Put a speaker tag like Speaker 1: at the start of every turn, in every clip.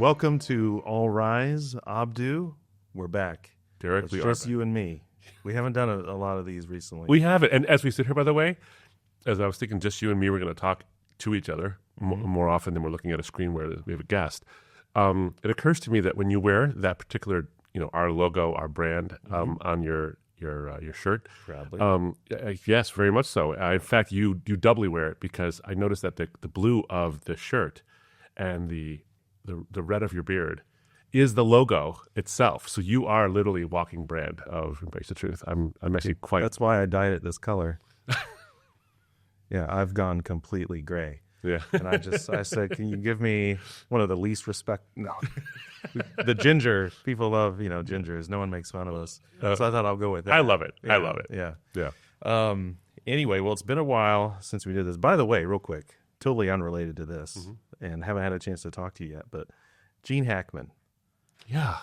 Speaker 1: Welcome to All Rise, Abdu. We're back.
Speaker 2: Derek,
Speaker 1: It's just you and me. We haven't done a lot of these recently.
Speaker 2: We haven't. And as we sit here, by the way, as I was thinking, just you and me, we're going to talk to each other more often than we're looking at a screen where we have a guest. It occurs to me that when you wear that particular, our logo, our brand on your shirt,
Speaker 1: Proudly.
Speaker 2: yes, very much so. In fact, you doubly wear it because I noticed that the blue of the shirt and the red of your beard is the logo itself. So you are literally a walking brand of Embrace the Truth. I'm actually quite...
Speaker 1: That's why I dyed it this color. Yeah, I've gone completely gray.
Speaker 2: Yeah.
Speaker 1: And I said, can you give me one of the least respect? No. The ginger. People love, gingers. No one makes fun of us. So I thought I'll go with that.
Speaker 2: I love it.
Speaker 1: Yeah,
Speaker 2: I love it.
Speaker 1: Yeah. Anyway, well, it's been a while since we did this. By the way, real quick, totally unrelated to this, and haven't had a chance to talk to you yet, but Gene Hackman.
Speaker 2: Yeah.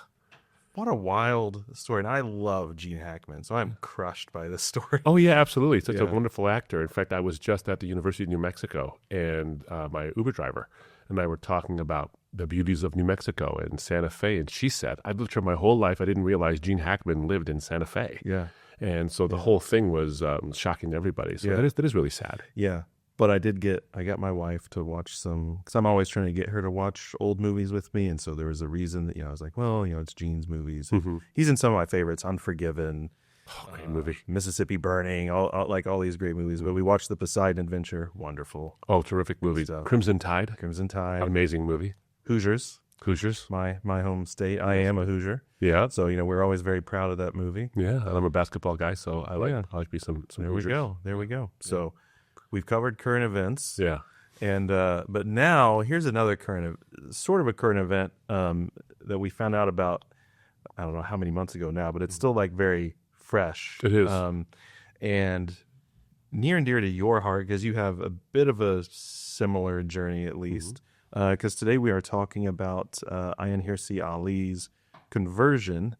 Speaker 1: What a wild story. And I love Gene Hackman, so I'm crushed by this story.
Speaker 2: Oh, yeah, absolutely. Such a
Speaker 1: Yeah.
Speaker 2: wonderful actor. In fact, I was just at the University of New Mexico, and my Uber driver and I were talking about the beauties of New Mexico and Santa Fe, and she said, I've lived here my whole life. I didn't realize Gene Hackman lived in Santa Fe.
Speaker 1: Yeah.
Speaker 2: And so the whole thing was shocking to everybody. So
Speaker 1: Yeah.
Speaker 2: that is really sad.
Speaker 1: Yeah. But I got my wife to watch some, because I'm always trying to get her to watch old movies with me. And so there was a reason that, I was like, well, it's Gene's movies. He's in some of my favorites, Unforgiven,
Speaker 2: Great movie.
Speaker 1: Mississippi Burning, all these great movies. But we watched The Poseidon Adventure. Wonderful.
Speaker 2: Oh, terrific movie.
Speaker 1: stuff.
Speaker 2: Crimson Tide.
Speaker 1: Crimson Tide.
Speaker 2: Amazing movie.
Speaker 1: Hoosiers.
Speaker 2: Hoosiers.
Speaker 1: My home state. I am a Hoosier.
Speaker 2: Yeah.
Speaker 1: So, we're always very proud of that movie.
Speaker 2: Yeah. And I'm a basketball guy, so I like to be some
Speaker 1: There we
Speaker 2: Hoosiers.
Speaker 1: go. There we go. So we've covered current events.
Speaker 2: Yeah.
Speaker 1: And but now here's another sort of a current event that we found out about. I don't know how many months ago now, but it's still like very fresh.
Speaker 2: It is.
Speaker 1: And near and dear to your heart because you have a bit of a similar journey at least. Because today we are talking about Ayan Hirsi Ali's conversion.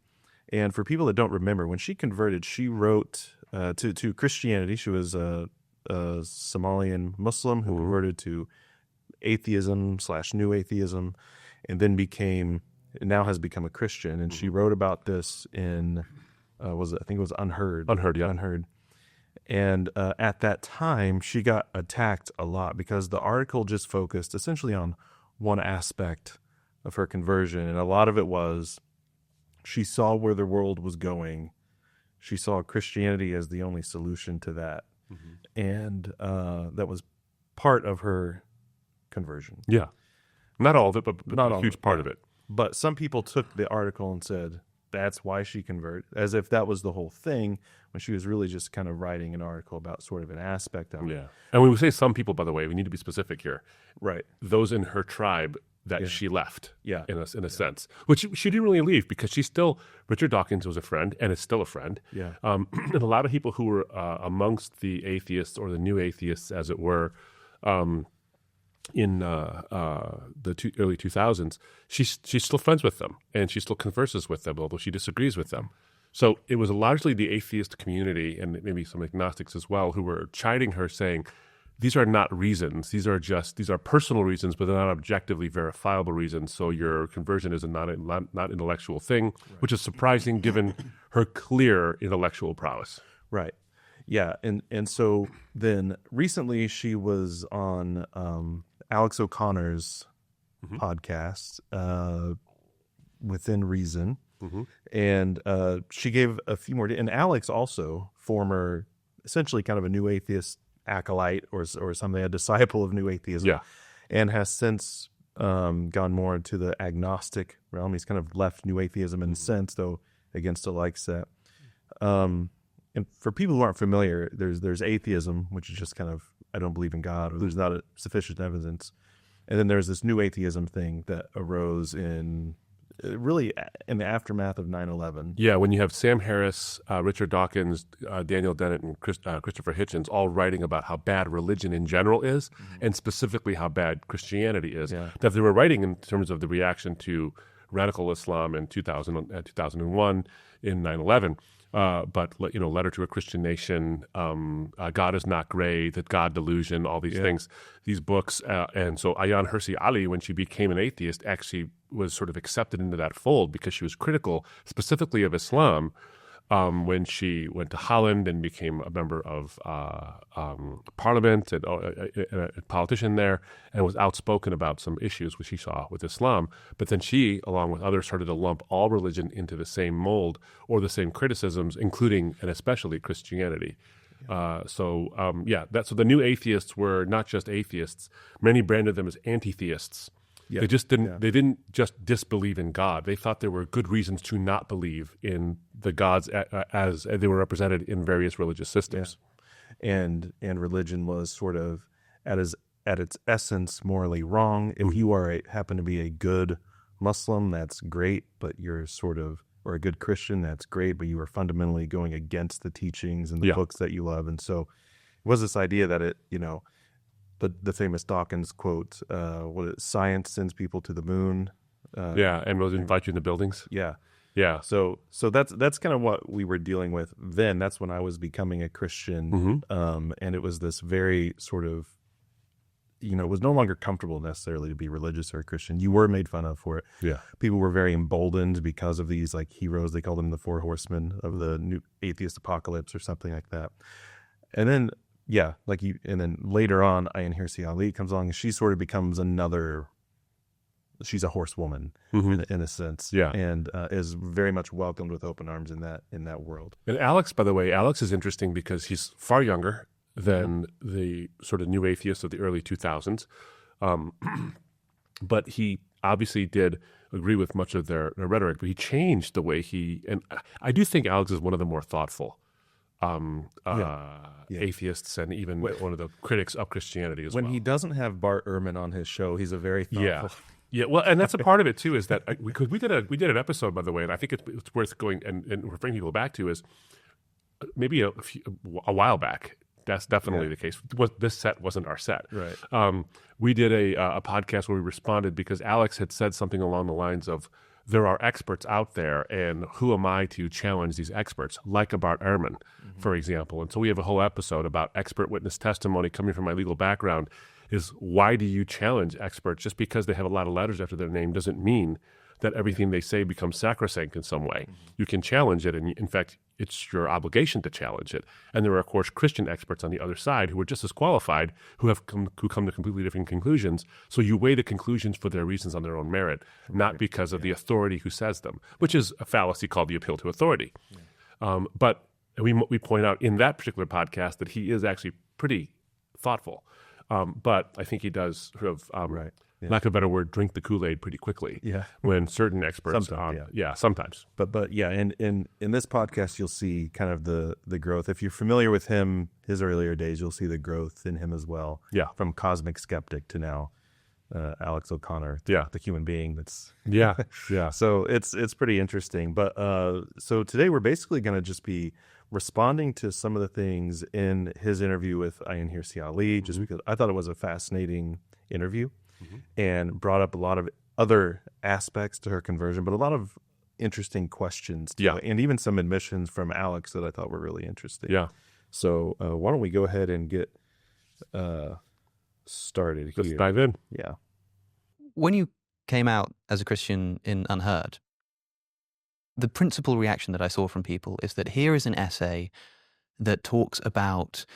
Speaker 1: And for people that don't remember, when she converted, she wrote to Christianity. She was a Somalian Muslim who converted to atheism / new atheism, and then now has become a Christian. And she wrote about this in I think it was UnHerd.
Speaker 2: UnHerd, yeah.
Speaker 1: UnHerd. And at that time, she got attacked a lot because the article just focused essentially on one aspect of her conversion, and a lot of it was she saw where the world was going. She saw Christianity as the only solution to that. And that was part of her conversion.
Speaker 2: Yeah. Not all of it, but
Speaker 1: Not
Speaker 2: a
Speaker 1: all
Speaker 2: huge
Speaker 1: of it,
Speaker 2: part
Speaker 1: yeah.
Speaker 2: of it.
Speaker 1: But some people took the article and said that's why she converted, as if that was the whole thing, when she was really just kind of writing an article about sort of an aspect of it.
Speaker 2: Yeah. And when we say some people, by the way, we need to be specific here.
Speaker 1: Right.
Speaker 2: Those in her tribe that she left,
Speaker 1: Yeah.
Speaker 2: in a sense, which she didn't really leave because Richard Dawkins was a friend and is still a friend.
Speaker 1: Yeah.
Speaker 2: And a lot of people who were amongst the atheists or the new atheists, as it were, in the early 2000s, she's still friends with them and she still converses with them, although she disagrees with them. So it was largely the atheist community and maybe some agnostics as well who were chiding her, saying, these are not reasons. These are personal reasons, but they're not objectively verifiable reasons. So your conversion is not intellectual thing, which is surprising given her clear intellectual prowess.
Speaker 1: Right. Yeah. And so then recently she was on Alex O'Connor's podcast, Within Reason. And she gave a few more. And Alex also, former, essentially kind of a new atheist acolyte or something, a disciple of new atheism.
Speaker 2: Yeah.
Speaker 1: And has since gone more into the agnostic realm. He's kind of left new atheism in a sense, though against a like set. And for people who aren't familiar, there's atheism, which is just kind of, I don't believe in God, or there's not sufficient evidence. And then there's this new atheism thing that arose really in the aftermath of 9/11.
Speaker 2: Yeah, when you have Sam Harris, Richard Dawkins, Daniel Dennett, and Christopher Hitchens all writing about how bad religion in general is, and specifically how bad Christianity is, that they were writing in terms of the reaction to radical Islam in 2001 in 9/11. but Letter to a Christian Nation, God is Not Gray, That God Delusion, all these things, these books. And so Ayaan Hirsi Ali, when she became an atheist, actually was sort of accepted into that fold because she was critical specifically of Islam when she went to Holland and became a member of parliament and a politician there, and was outspoken about some issues which she saw with Islam. But then she, along with others, started to lump all religion into the same mold or the same criticisms, including and especially Christianity. So the new atheists were not just atheists. Many branded them as anti-theists. Yeah. They just didn't. Yeah. They didn't just disbelieve in God. They thought there were good reasons to not believe in the gods as they were represented in various religious systems.
Speaker 1: Yeah. And religion was sort of at its essence morally wrong. If you happen to be a good Muslim, that's great, but you're or a good Christian, that's great, but you are fundamentally going against the teachings and the books that you love. And so, it was this idea that the famous Dawkins quote, science sends people to the moon.
Speaker 2: And will invite you into buildings.
Speaker 1: Yeah.
Speaker 2: Yeah.
Speaker 1: So that's kind of what we were dealing with then. That's when I was becoming a Christian. And it was this very sort of, it was no longer comfortable necessarily to be religious or a Christian. You were made fun of for it. Yeah. People were very emboldened because of these like heroes. They called them the four horsemen of the new atheist apocalypse or something like that. And then, and then later on, Ayan Hirsi Ali comes along, and she sort of becomes she's a horsewoman in a sense, and is very much welcomed with open arms in that world.
Speaker 2: And Alex, by the way, is interesting because he's far younger than the sort of new atheists of the early 2000s, but he obviously did agree with much of their rhetoric, but he changed the way and I do think Alex is one of the more thoughtful atheists, and even one of the critics of Christianity as well.
Speaker 1: When he doesn't have Bart Ehrman on his show, he's a very thoughtful.
Speaker 2: Yeah. Well, and that's a part of it too. Is that because we did an episode, by the way, and I think it's worth going and referring people back to, is maybe a while back. That's definitely the case. This set wasn't our set.
Speaker 1: Right.
Speaker 2: We did a podcast where we responded because Alex had said something along the lines of, there are experts out there, and who am I to challenge these experts, like a Bart Ehrman, for example. And so we have a whole episode about expert witness testimony. Coming from my legal background, is why do you challenge experts? Just because they have a lot of letters after their name doesn't mean that everything they say becomes sacrosanct in some way. You can challenge it, and in fact, it's your obligation to challenge it. And there are, of course, Christian experts on the other side who are just as qualified, who come to completely different conclusions. So you weigh the conclusions for their reasons on their own merit, not because of the authority who says them, which is a fallacy called the appeal to authority. But we point out in that particular podcast that he is actually pretty thoughtful. But I think he does sort of, lack of a better word, drink the Kool-Aid pretty quickly.
Speaker 1: Yeah.
Speaker 2: When certain experts, sometimes.
Speaker 1: But and in this podcast, you'll see kind of the growth. If you're familiar with him, his earlier days, you'll see the growth in him as well.
Speaker 2: Yeah.
Speaker 1: From cosmic skeptic to now, Alex O'Connor, the human being that's.
Speaker 2: Yeah.
Speaker 1: So it's pretty interesting. But so today we're basically going to just be responding to some of the things in his interview with Ayan Hirsi Ali, just because I thought it was a fascinating interview and brought up a lot of other aspects to her conversion, but a lot of interesting questions. And even some admissions from Alex that I thought were really interesting.
Speaker 2: Yeah.
Speaker 1: So why don't we go ahead and get started here.
Speaker 2: Let's dive in.
Speaker 1: Yeah.
Speaker 3: When you came out as a Christian in UnHerd, the principal reaction that I saw from people is that here is an essay that talks about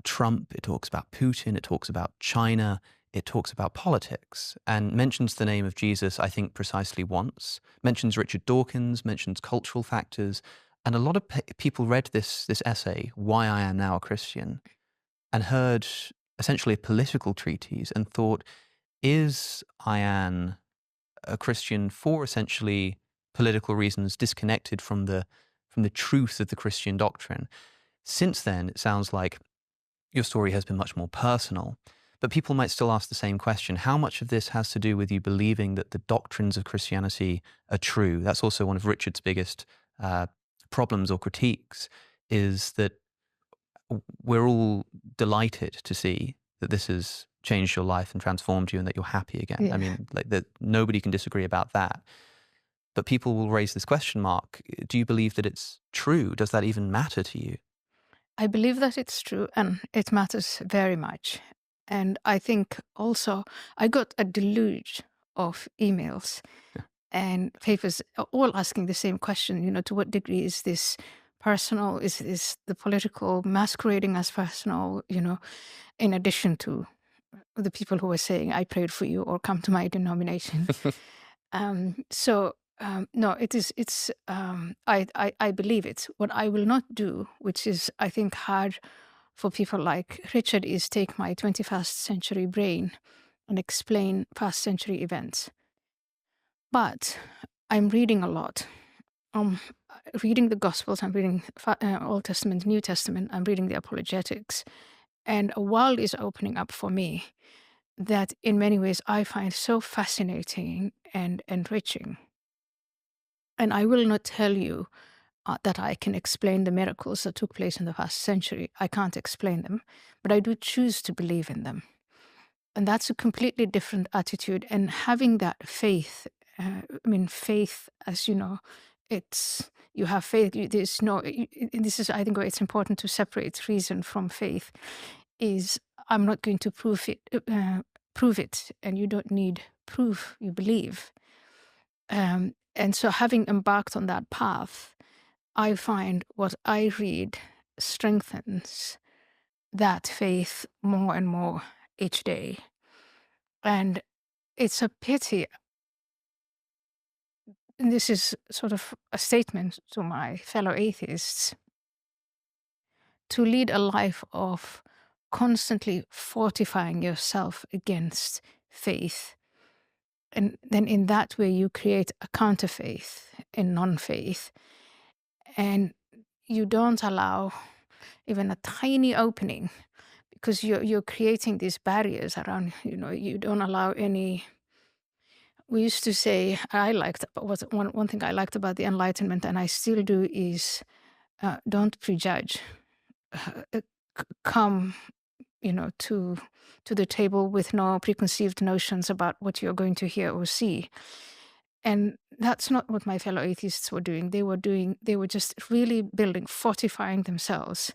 Speaker 3: Trump, it talks about Putin, it talks about China, it talks about politics, and mentions the name of Jesus, I think, precisely once, mentions Richard Dawkins, mentions cultural factors, and a lot of people read this essay, Why I Am Now a Christian, and heard essentially a political treatise and thought, is Ayan a Christian for essentially political reasons disconnected from the truth of the Christian doctrine? Since then, it sounds like your story has been much more personal, but people might still ask the same question. How much of this has to do with you believing that the doctrines of Christianity are true? That's also one of Richard's biggest problems or critiques, is that we're all delighted to see that this has changed your life and transformed you and that you're happy again. I mean, like that, nobody can disagree about that. But people will raise this question mark. Do you believe that it's true? Does that even matter to you?
Speaker 4: I believe that it's true, and it matters very much. And I think also I got a deluge of emails and papers all asking the same question, to what degree is this personal? Is this the political masquerading as personal, in addition to the people who were saying, I prayed for you or come to my denomination. No, I believe it. What I will not do, which is, I think, hard for people like Richard, is take my 21st century brain and explain past century events. But I'm reading a lot. I'm reading the Gospels, I'm reading Old Testament, New Testament, I'm reading the Apologetics. And a world is opening up for me that in many ways I find so fascinating and enriching. And I will not tell you that I can explain the miracles that took place in the past century. I can't explain them, but I do choose to believe in them. And that's a completely different attitude. And having that faith, faith, as you know, you have faith. There's no. This is, I think, where it's important to separate reason from faith. Is I'm not going to prove it, and you don't need proof. You believe, and so having embarked on that path, I find what I read strengthens that faith more and more each day, and it's a pity. And this is sort of a statement to my fellow atheists, to lead a life of constantly fortifying yourself against faith. And then in that way, you create a counterfaith in non-faith. And you don't allow even a tiny opening, because you're creating these barriers around, you don't allow any. We used to say, one thing I liked about the Enlightenment, and I still do, is don't prejudge. Come, to the table with no preconceived notions about what you're going to hear or see. And that's not what my fellow atheists were doing. They were just really fortifying themselves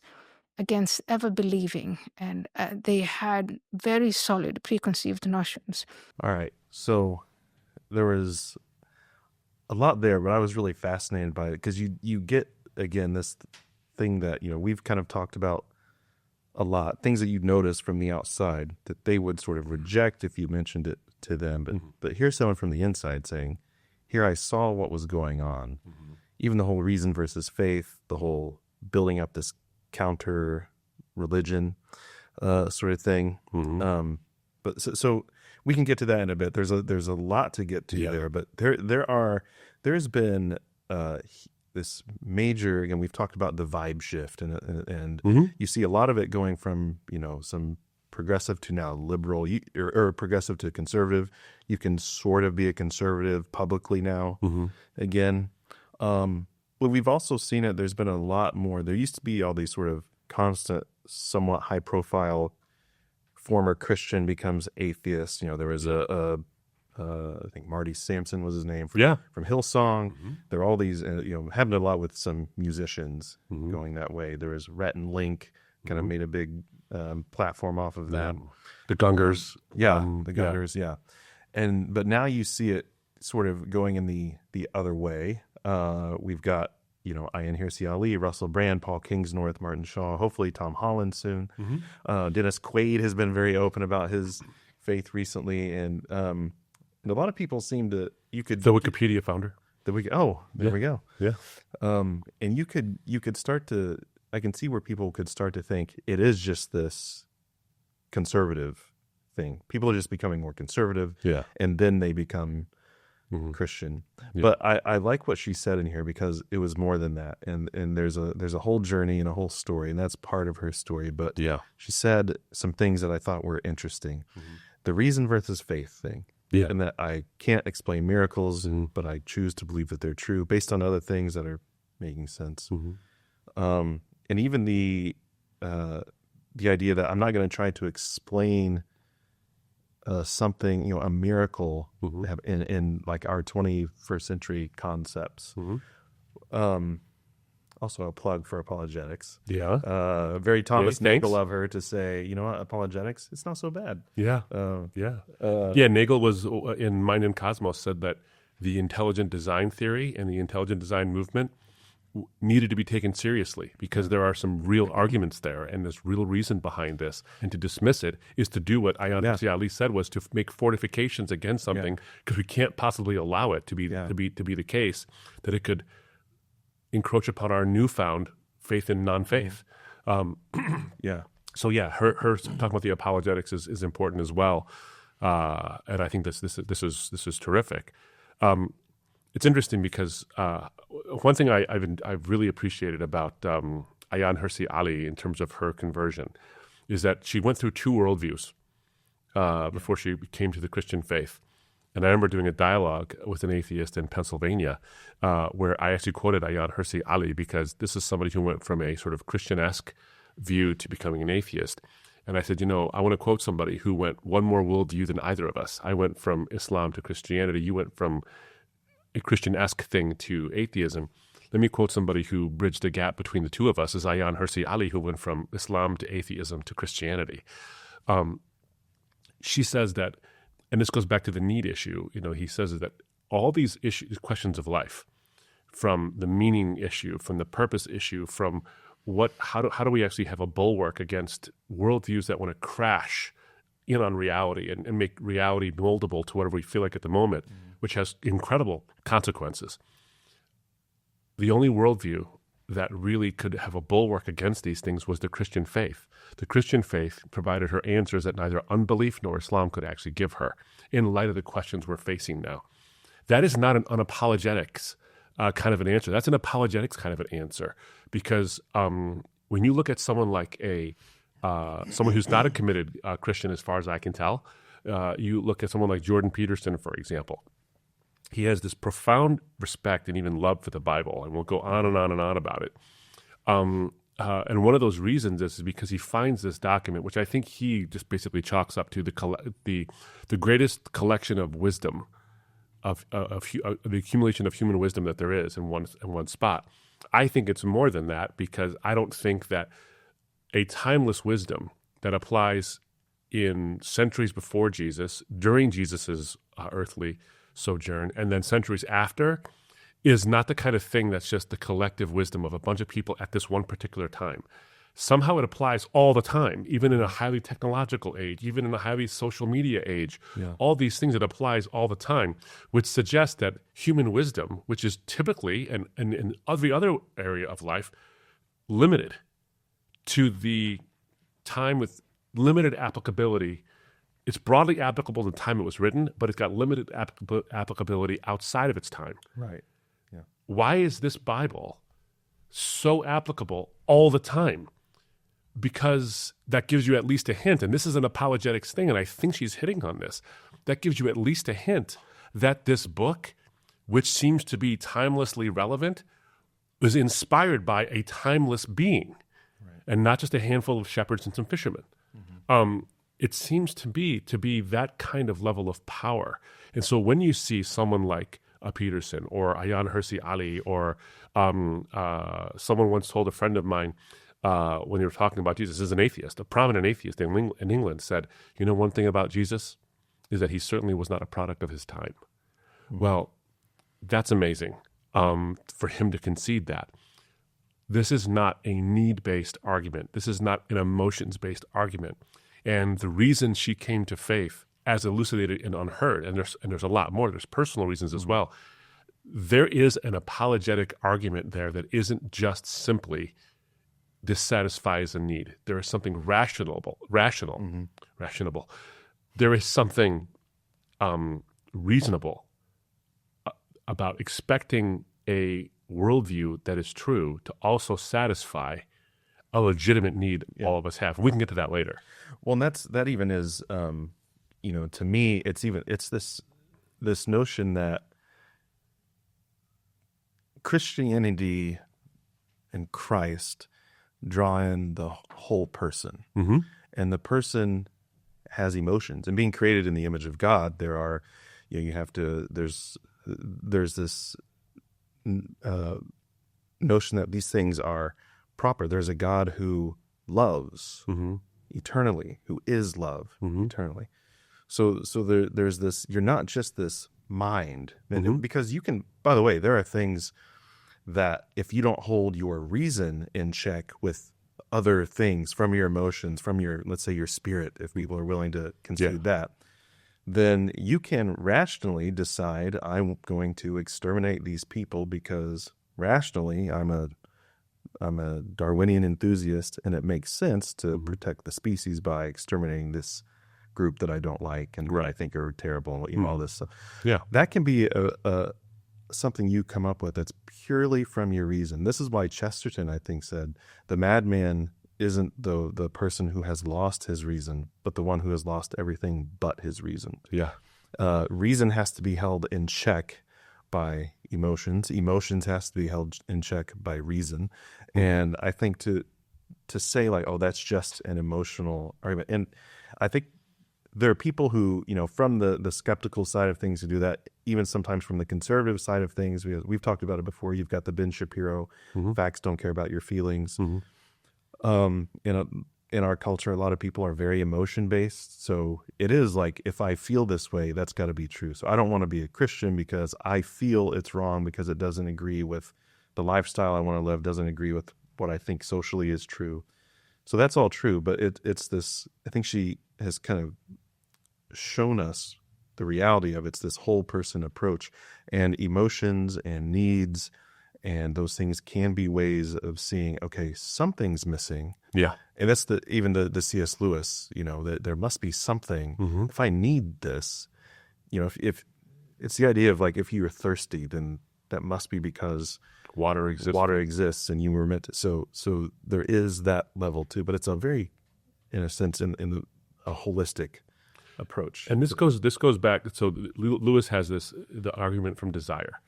Speaker 4: against ever believing. And they had very solid preconceived notions.
Speaker 1: All right. So there was a lot there, but I was really fascinated by it because you get, again, this thing that, we've kind of talked about a lot, things that you notice from the outside that they would sort of reject if you mentioned it to them. But here's someone from the inside saying, here I saw what was going on. Mm-hmm. Even the whole reason versus faith, the whole building up this counter religion sort of thing. Mm-hmm. But so we can get to that in a bit. There's a lot to get to there, but there's been this major, again, we've talked about the vibe shift, and mm-hmm. you see a lot of it going from some progressive to now liberal, or progressive to conservative. You can sort of be a conservative publicly now, mm-hmm. again. But we've also seen it. There's been a lot more. There used to be all these sort of constant, somewhat high profile former Christian becomes atheist. There was I think Marty Sampson was his name from Hillsong. Mm-hmm. There are all these, happened a lot with some musicians mm-hmm. going that way. There was Rhett and Link kind of made a big platform off of that.
Speaker 2: The Gungers.
Speaker 1: The Gungers, but now you see it sort of going in the other way. We've got, Ayaan Hirsi Ali, Russell Brand, Paul Kingsnorth, Martin Shaw, hopefully Tom Holland soon. Mm-hmm. Dennis Quaid has been very open about his faith recently, and a lot of people seem to, the
Speaker 2: Wikipedia founder.
Speaker 1: There we go.
Speaker 2: Yeah.
Speaker 1: And you could start to, I can see where people could start to think it is just this conservative thing. People are just becoming more conservative.
Speaker 2: Yeah.
Speaker 1: And then they become mm-hmm. Christian. Yeah. But I like what she said in here, because it was more than that. And there's a whole journey and a whole story, and that's part of her story. But she said some things that I thought were interesting. Mm-hmm. The reason versus faith thing.
Speaker 2: Yeah.
Speaker 1: And that I can't explain miracles, but I choose to believe that they're true based on other things that are making sense. Mm-hmm. And even the idea that I'm not going to try to explain something, a miracle
Speaker 2: Mm-hmm.
Speaker 1: in like our 21st century concepts.
Speaker 2: Mm-hmm.
Speaker 1: Also a plug for Apologetics.
Speaker 2: Yeah.
Speaker 1: Very Thomas
Speaker 2: Hey, thanks.
Speaker 1: Nagel of her to say, you know what, Apologetics, it's not so bad.
Speaker 2: Yeah. Yeah. Nagel was in Mind and Cosmos said that the intelligent design theory and the intelligent design movement needed to be taken seriously because there are some real arguments there and there's real reason behind this. And to dismiss it is to do what Ayaan Hirsi Ali said, was to make fortifications against something because we can't possibly allow it to be the case that it could encroach upon our newfound faith in non-faith. So her talking about the apologetics is important as well, and I think this is terrific. It's interesting because one thing I've really appreciated about Ayaan Hirsi Ali in terms of her conversion is that she went through two worldviews before she came to the Christian faith. And I remember doing a dialogue with an atheist in Pennsylvania where I actually quoted Ayaan Hirsi Ali because this is somebody who went from a sort of Christian-esque view to becoming an atheist. And I said, I want to quote somebody who went one more worldview than either of us. I went from Islam to Christianity. You went from a Christian-esque thing to atheism. Let me quote somebody who bridged the gap between the two of us, is Ayaan Hirsi Ali, who went from Islam to atheism to Christianity. She says that, and this goes back to the need issue, he says that all these questions of life, from the meaning issue, from the purpose issue, from how do we actually have a bulwark against worldviews that want to crash in on reality and make reality moldable to whatever we feel like at the moment, which has incredible consequences. The only worldview that really could have a bulwark against these things was the Christian faith. The Christian faith provided her answers that neither unbelief nor Islam could actually give her in light of the questions we're facing now. That is not an unapologetics kind of an answer. That's an apologetics kind of an answer because when you look at someone like someone who's not a committed Christian as far as I can tell, you look at someone like Jordan Peterson, for example. He has this profound respect and even love for the Bible, and we'll go on and on and on about it. And one of those reasons is because he finds this document, which I think he just basically chalks up to the greatest collection of wisdom, of the accumulation of human wisdom that there is in one spot. I think it's more than that because I don't think that a timeless wisdom that applies in centuries before Jesus, during Jesus's earthly sojourn, and then centuries after, is not the kind of thing that's just the collective wisdom of a bunch of people at this one particular time. Somehow it applies all the time, even in a highly technological age, even in a highly social media age. All these things, it applies all the time, which suggests that human wisdom, which is typically, and in every other area of life, limited to the time with limited applicability. It's broadly applicable to the time it was written, but it's got limited applicability outside of its time.
Speaker 1: Right. Yeah.
Speaker 2: Why is this Bible so applicable all the time? Because that gives you at least a hint, and this is an apologetics thing, and I think she's hitting on this. That gives you at least a hint that this book, which seems to be timelessly relevant, was inspired by a timeless being, and not just a handful of shepherds and some fishermen. It seems to be that kind of level of power. And so when you see someone like a Peterson or Ayaan Hirsi Ali or someone once told a friend of mine when they were talking about Jesus, as an atheist, a prominent atheist in England said, one thing about Jesus is that he certainly was not a product of his time. Well, that's amazing for him to concede that. This is not a need-based argument. This is not an emotions-based argument. And the reason she came to faith, as elucidated in UnHerd, and there's a lot more, there's personal reasons as well, there is an apologetic argument there that isn't just simply this satisfies a need. There is something rational. There is something reasonable about expecting a worldview that is true to also satisfy a legitimate need all of us have. We can get to that later.
Speaker 1: Well, and that even is, to me, it's this notion that Christianity and Christ draw in the whole person, and the person has emotions, and being created in the image of God, there are, you have to, there's this notion that these things are proper. There's a God who loves eternally, who is love eternally. So there's this, you're not just this mind, and because you can, by the way, there are things that if you don't hold your reason in check with other things from your emotions, from your, let's say your spirit, if people are willing to concede that, then you can rationally decide, I'm going to exterminate these people because rationally I'm a Darwinian enthusiast, and it makes sense to protect the species by exterminating this group that I don't like and I think are terrible, all this stuff.
Speaker 2: Yeah.
Speaker 1: That can be something you come up with that's purely from your reason. This is why Chesterton, I think, said the madman isn't the person who has lost his reason, but the one who has lost everything but his reason.
Speaker 2: Yeah.
Speaker 1: Reason has to be held in check by emotions. Emotions has to be held in check by reason. And I think to say like, oh, that's just an emotional argument. And I think there are people who, from the skeptical side of things who do that, even sometimes from the conservative side of things. We've talked about it before. You've got the Ben Shapiro, facts don't care about your feelings. In our culture, a lot of people are very emotion-based. So it is like, if I feel this way, that's got to be true. So I don't want to be a Christian because I feel it's wrong because it doesn't agree with the lifestyle I want to live, doesn't agree with what I think socially is true. So that's all true. But it's this, I think she has kind of shown us the reality of it's this whole person approach, and emotions and needs and those things can be ways of seeing, okay, something's missing.
Speaker 2: Yeah.
Speaker 1: And that's even the C.S. Lewis, that there must be something. If I need this, if it's the idea of like, if you're thirsty, then that must be because
Speaker 2: water exists
Speaker 1: and you were meant to. So there is that level too, but it's a very, in a sense, in a holistic approach.
Speaker 2: And this goes back. So Lewis has the argument from desire.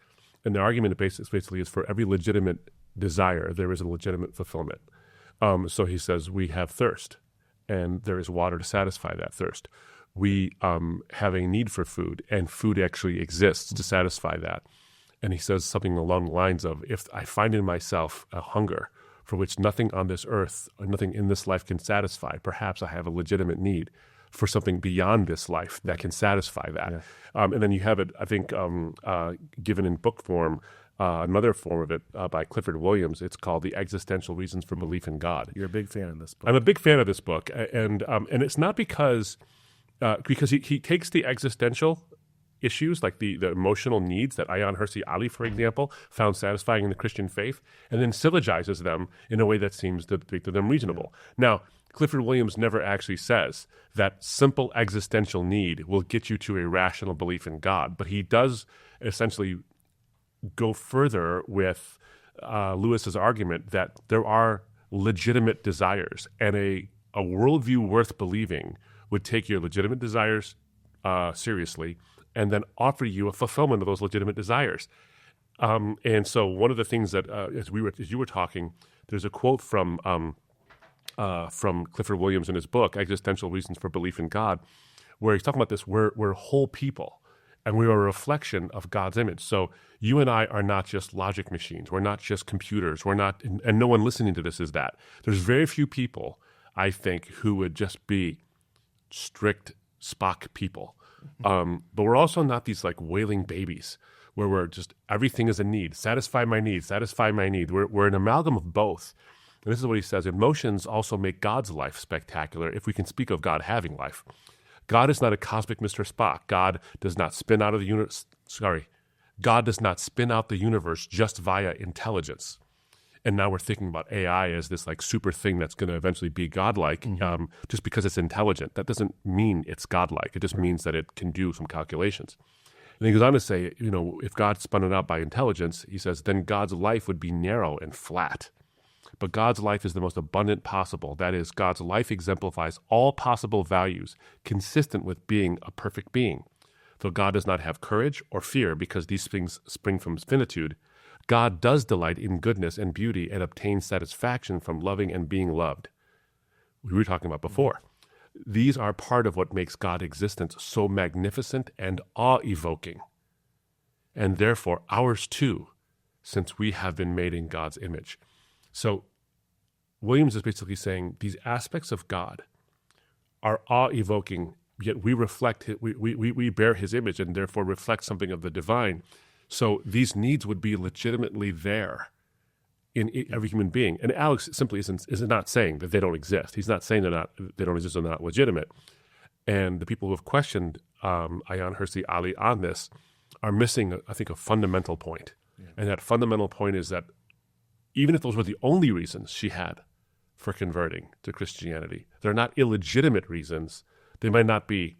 Speaker 2: And the argument basically is for every legitimate desire, there is a legitimate fulfillment. So he says we have thirst, and there is water to satisfy that thirst. We have a need for food, and food actually exists to satisfy that. And he says something along the lines of, if I find in myself a hunger for which nothing on this earth or nothing in this life can satisfy, perhaps I have a legitimate need for something beyond this life that can satisfy that. Yeah. And then you have it, I think, given in book form, another form of it by Clifford Williams. It's called The Existential Reasons for Belief in God.
Speaker 1: You're a big fan of this book.
Speaker 2: I'm a big fan of this book. And it's not because he takes the existential issues, like the emotional needs that Ayaan Hirsi Ali, for example, found satisfying in the Christian faith, and then syllogizes them in a way that seems to make them reasonable. Now, Clifford Williams never actually says that simple existential need will get you to a rational belief in God, but he does essentially go further with Lewis's argument that there are legitimate desires, and a worldview worth believing would take your legitimate desires seriously and then offer you a fulfillment of those legitimate desires. And so one of the things that, as you were talking, there's a quote from Clifford Williams in his book, Existential Reasons for Belief in God, where he's talking about this, we're whole people, and we are a reflection of God's image. So you and I are not just logic machines. We're not just computers. We're not, and no one listening to this is that. There's very few people, I think, who would just be strict Spock people. But we're also not these like wailing babies where we're just, everything is a need. Satisfy my need, satisfy my need. We're an amalgam of both. And this is what he says. Emotions also make God's life spectacular, if we can speak of God having life. God is not a cosmic Mr. Spock. God does not spin out of the universe. God does not spin out the universe just via intelligence. And now we're thinking about AI as this like super thing that's going to eventually be godlike, just because it's intelligent. That doesn't mean it's godlike. It just means that it can do some calculations. And he goes on to say, if God spun it out by intelligence, he says, then God's life would be narrow and flat. But God's life is the most abundant possible. That is, God's life exemplifies all possible values consistent with being a perfect being. Though God does not have courage or fear because these things spring from finitude, God does delight in goodness and beauty and obtains satisfaction from loving and being loved. We were talking about before. These are part of what makes God's existence so magnificent and awe-evoking, and therefore ours too, since we have been made in God's image. So Williams is basically saying these aspects of God are awe-evoking, yet we reflect, we bear his image and therefore reflect something of the divine. So these needs would be legitimately there in every human being. And Alex simply is not saying that they don't exist. He's not saying they don't exist or they're not legitimate. And the people who have questioned Ayaan Hirsi Ali on this are missing, I think, a fundamental point. Yeah. And that fundamental point is that even if those were the only reasons she had for converting to Christianity, they're not illegitimate reasons. They might not be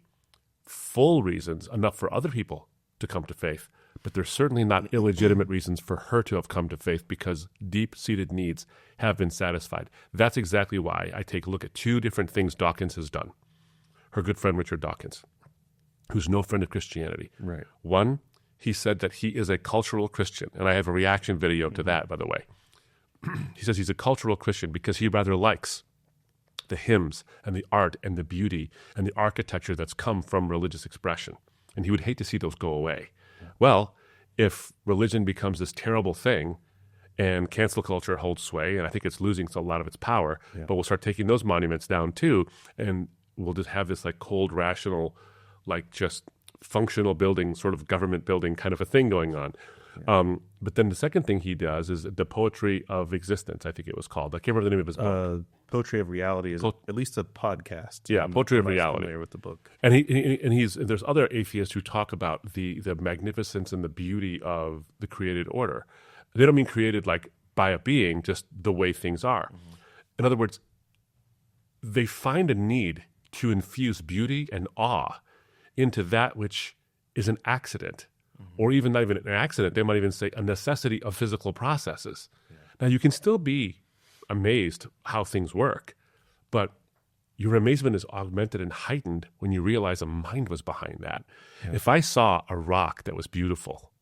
Speaker 2: full reasons enough for other people to come to faith, but they're certainly not illegitimate reasons for her to have come to faith because deep-seated needs have been satisfied. That's exactly why I take a look at two different things Dawkins has done. Her good friend Richard Dawkins, who's no friend of Christianity.
Speaker 1: Right.
Speaker 2: One, he said that he is a cultural Christian, and I have a reaction video to that, by the way. He says he's a cultural Christian because he rather likes the hymns and the art and the beauty and the architecture that's come from religious expression. And he would hate to see those go away. Yeah. Well, if religion becomes this terrible thing and cancel culture holds sway, and I think it's losing a lot of its power, but we'll start taking those monuments down too, and we'll just have this like cold, rational, like just functional building, sort of government building kind of a thing going on. Yeah. But then the second thing he does is the Poetry of Existence, I think it was called. I can't remember the name of his book.
Speaker 1: Poetry of Reality is at least a podcast.
Speaker 2: Yeah, Poetry of Reality.
Speaker 1: Familiar with the book.
Speaker 2: And there's other atheists who talk about the magnificence and the beauty of the created order. They don't mean created like by a being, just the way things are. Mm-hmm. In other words, they find a need to infuse beauty and awe into that which is an accident. Or even not even an accident, they might even say a necessity of physical processes. Yeah. Now, you can still be amazed how things work, but your amazement is augmented and heightened when you realize a mind was behind that. Yeah. If I saw a rock that was beautiful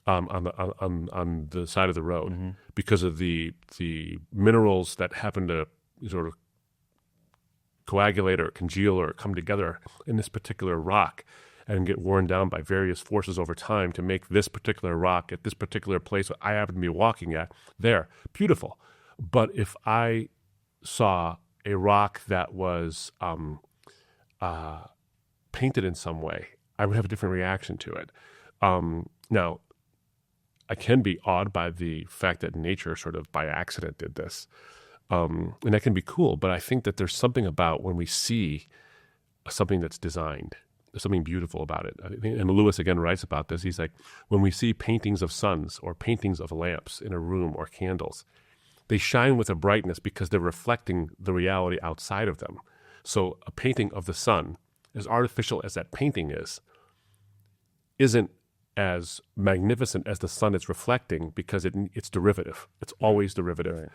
Speaker 2: on the side of the road because of the minerals that happen to sort of coagulate or congeal or come together in this particular rock, and get worn down by various forces over time to make this particular rock at this particular place that I happen to be walking at there. Beautiful. But if I saw a rock that was painted in some way, I would have a different reaction to it. Now, I can be awed by the fact that nature sort of by accident did this. And that can be cool, but I think that there's something about when we see something that's designed, there's something beautiful about it. And Lewis again writes about this. He's like, when we see paintings of suns or paintings of lamps in a room or candles, they shine with a brightness because they're reflecting the reality outside of them. So a painting of the sun, as artificial as that painting isn't as magnificent as the sun it's reflecting because it's derivative. It's always derivative.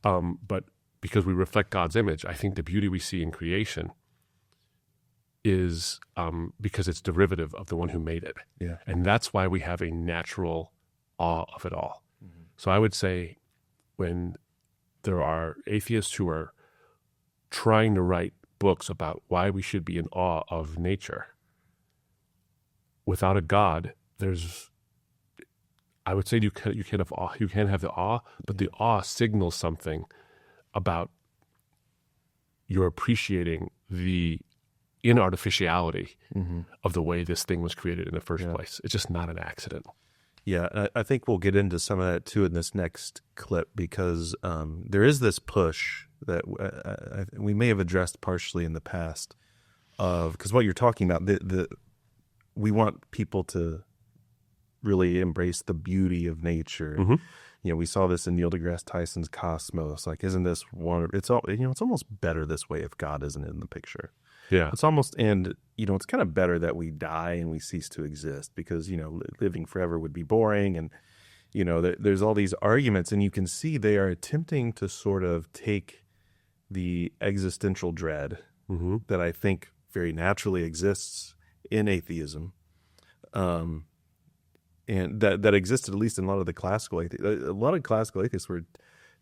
Speaker 2: Right. But because we reflect God's image, I think the beauty we see in creation is because it's derivative of the one who made it. Yeah. And that's why we have a natural awe of it all. Mm-hmm. So I would say when there are atheists who are trying to write books about why we should be in awe of nature, without a God, I would say you can have awe, you can have the awe, but the awe signals something about you're appreciating the inartificiality of the way this thing was created in the first place. It's just not an accident.
Speaker 1: Yeah, I think we'll get into some of that too in this next clip because there is this push that we may have addressed partially in the past of, because what you're talking about, we want people to really embrace the beauty of nature. Mm-hmm. You know, we saw this in Neil deGrasse Tyson's Cosmos. Like, isn't this wonderful? It's almost better this way if God isn't in the picture.
Speaker 2: Yeah.
Speaker 1: It's almost, and, it's kind of better that we die and we cease to exist because, living forever would be boring. And, there's all these arguments, and you can see they are attempting to sort of take the existential dread that I think very naturally exists in atheism, and that existed at least in a lot of the classical atheists. A lot of classical atheists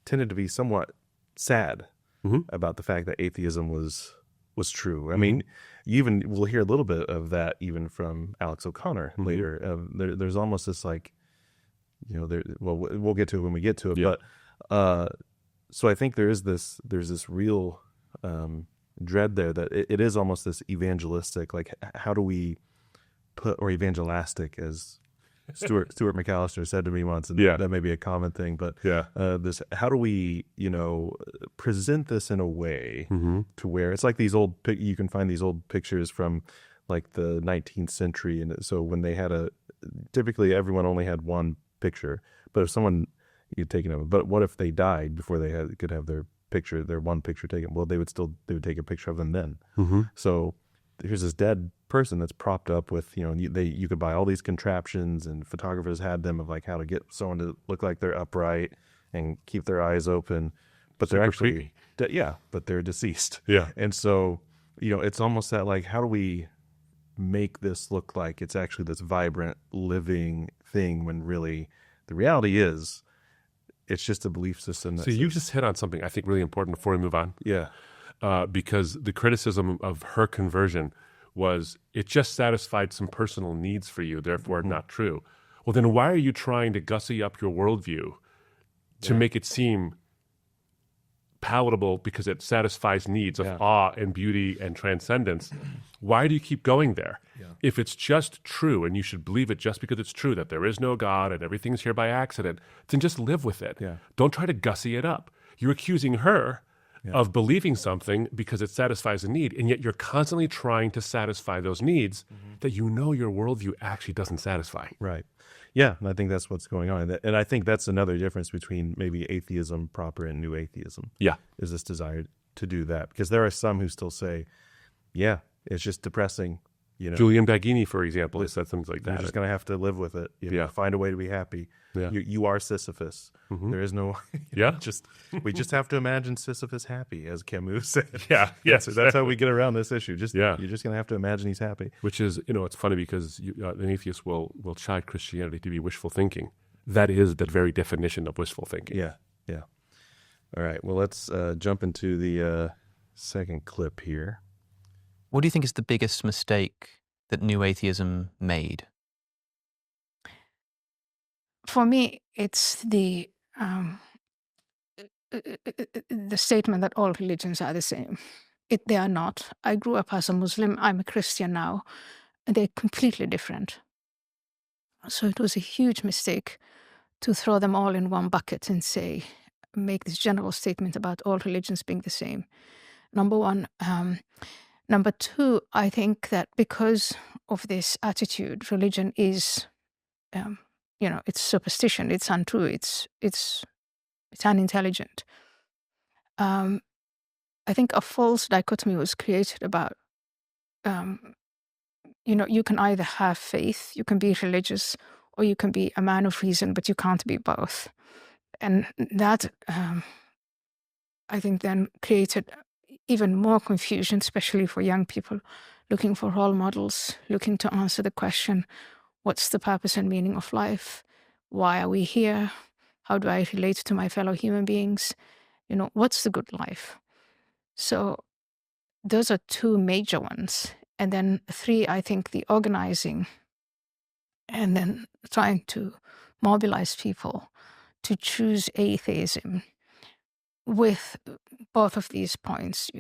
Speaker 1: tended to be somewhat sad about the fact that atheism was was true. I mean, we'll hear a little bit of that even from Alex O'Connor later. There's almost this like, we'll get to it when we get to it. But so I think there's this real dread there that it is almost this evangelistic, like how do we put, or evangelistic, as Stuart McAllister said to me once, and that may be a common thing, but this, how do we, present this in a way to where it's like these old, you can find these old pictures from like the 19th century. And so when they had typically everyone only had one picture, but if someone you'd taken of it, but what if they died before they could have their one picture taken? Well, they would take a picture of them then. So here's this dead person that's propped up with, you could buy all these contraptions, and photographers had them of like how to get someone to look like they're upright and keep their eyes open, but they're actually but they're deceased. And so it's almost that like, how do we make this look like it's actually this vibrant living thing, when really the reality is it's just a belief system.
Speaker 2: So you just hit on something I think really important before we move on. Because the criticism of her conversion was it just satisfied some personal needs for you, therefore not true. Well, then why are you trying to gussy up your worldview to make it seem palatable because it satisfies needs of awe and beauty and transcendence? Why do you keep going there? If it's just true, and you should believe it just because it's true, that there is no God and everything's here by accident, then just live with it. Don't try to gussy it up. You're accusing her of believing something because it satisfies a need, and yet you're constantly trying to satisfy those needs that your worldview actually doesn't satisfy.
Speaker 1: Right. Yeah, and I think that's what's going on. And I think that's another difference between maybe atheism proper and new atheism. Is this desire to do that. Because there are some who still say, it's just depressing.
Speaker 2: Julian Baggini, for example, has said things like that.
Speaker 1: You're just going to have to live with it. Find a way to be happy. You are Sisyphus. There is no. We just have to imagine Sisyphus happy, as Camus said. That's how we get around this issue. You're just going to have to imagine he's happy.
Speaker 2: Which is, it's funny because an atheist will chide Christianity to be wishful thinking. That is the very definition of wishful thinking.
Speaker 1: All right. Well, let's jump into the second clip here.
Speaker 3: What do you think is the biggest mistake that new atheism made?
Speaker 4: For me, it's the statement that all religions are the same. They are not. I grew up as a Muslim. I'm a Christian now. And they're completely different. So it was a huge mistake to throw them all in one bucket and make this general statement about all religions being the same. Number one. Number two, I think that because of this attitude, religion is, it's superstition, it's untrue, it's unintelligent. I think a false dichotomy was created about, you can either have faith, you can be religious, or you can be a man of reason, but you can't be both. And that, I think, then created even more confusion, especially for young people looking for role models, looking to answer the question, what's the purpose and meaning of life? Why are we here? How do I relate to my fellow human beings? What's the good life? So those are two major ones. And then three, I think the organizing and then trying to mobilize people to choose atheism with both of these points,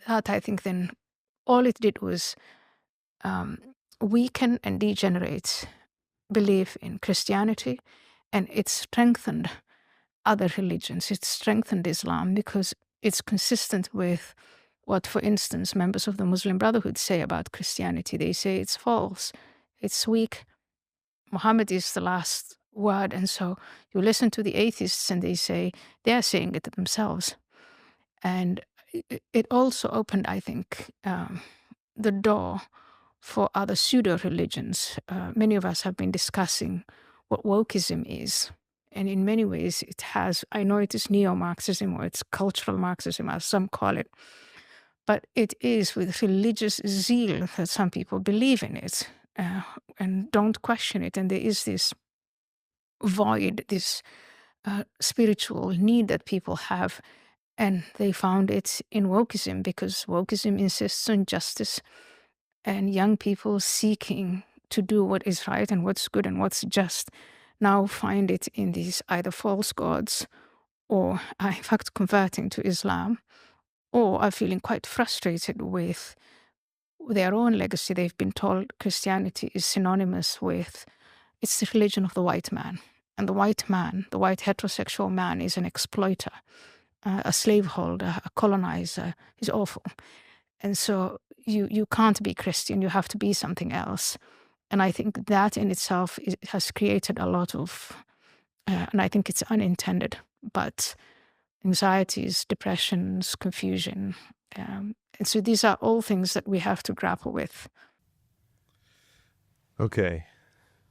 Speaker 4: that I think then all it did was weaken and degenerate belief in Christianity, and it strengthened other religions. It strengthened Islam because it's consistent with what, for instance, members of the Muslim Brotherhood say about Christianity. They say it's false, it's weak, Muhammad is the last word. And so you listen to the atheists and they say they're saying it themselves. And it also opened, I think, the door for other pseudo-religions. Many of us have been discussing what wokeism is. And in many ways it has, I know it is neo-Marxism or it's cultural Marxism as some call it, but it is with religious zeal that some people believe in it and don't question it. And there is this void, this spiritual need that people have, And they found it in wokeism, because wokeism insists on justice, and young people seeking to do what is right and what's good and what's just now find it in these either false gods, or are in fact converting to Islam, or are feeling quite frustrated with their own legacy. They've been told Christianity is synonymous with, it's the religion of the white man. And the white man, the white heterosexual man, is an exploiter, a slaveholder, a colonizer. He's awful. And so you can't be Christian, you have to be something else. And I think that in itself has created a lot of, and I think it's unintended, but anxieties, depressions, confusion. And so these are all things that we have to grapple with.
Speaker 1: Okay.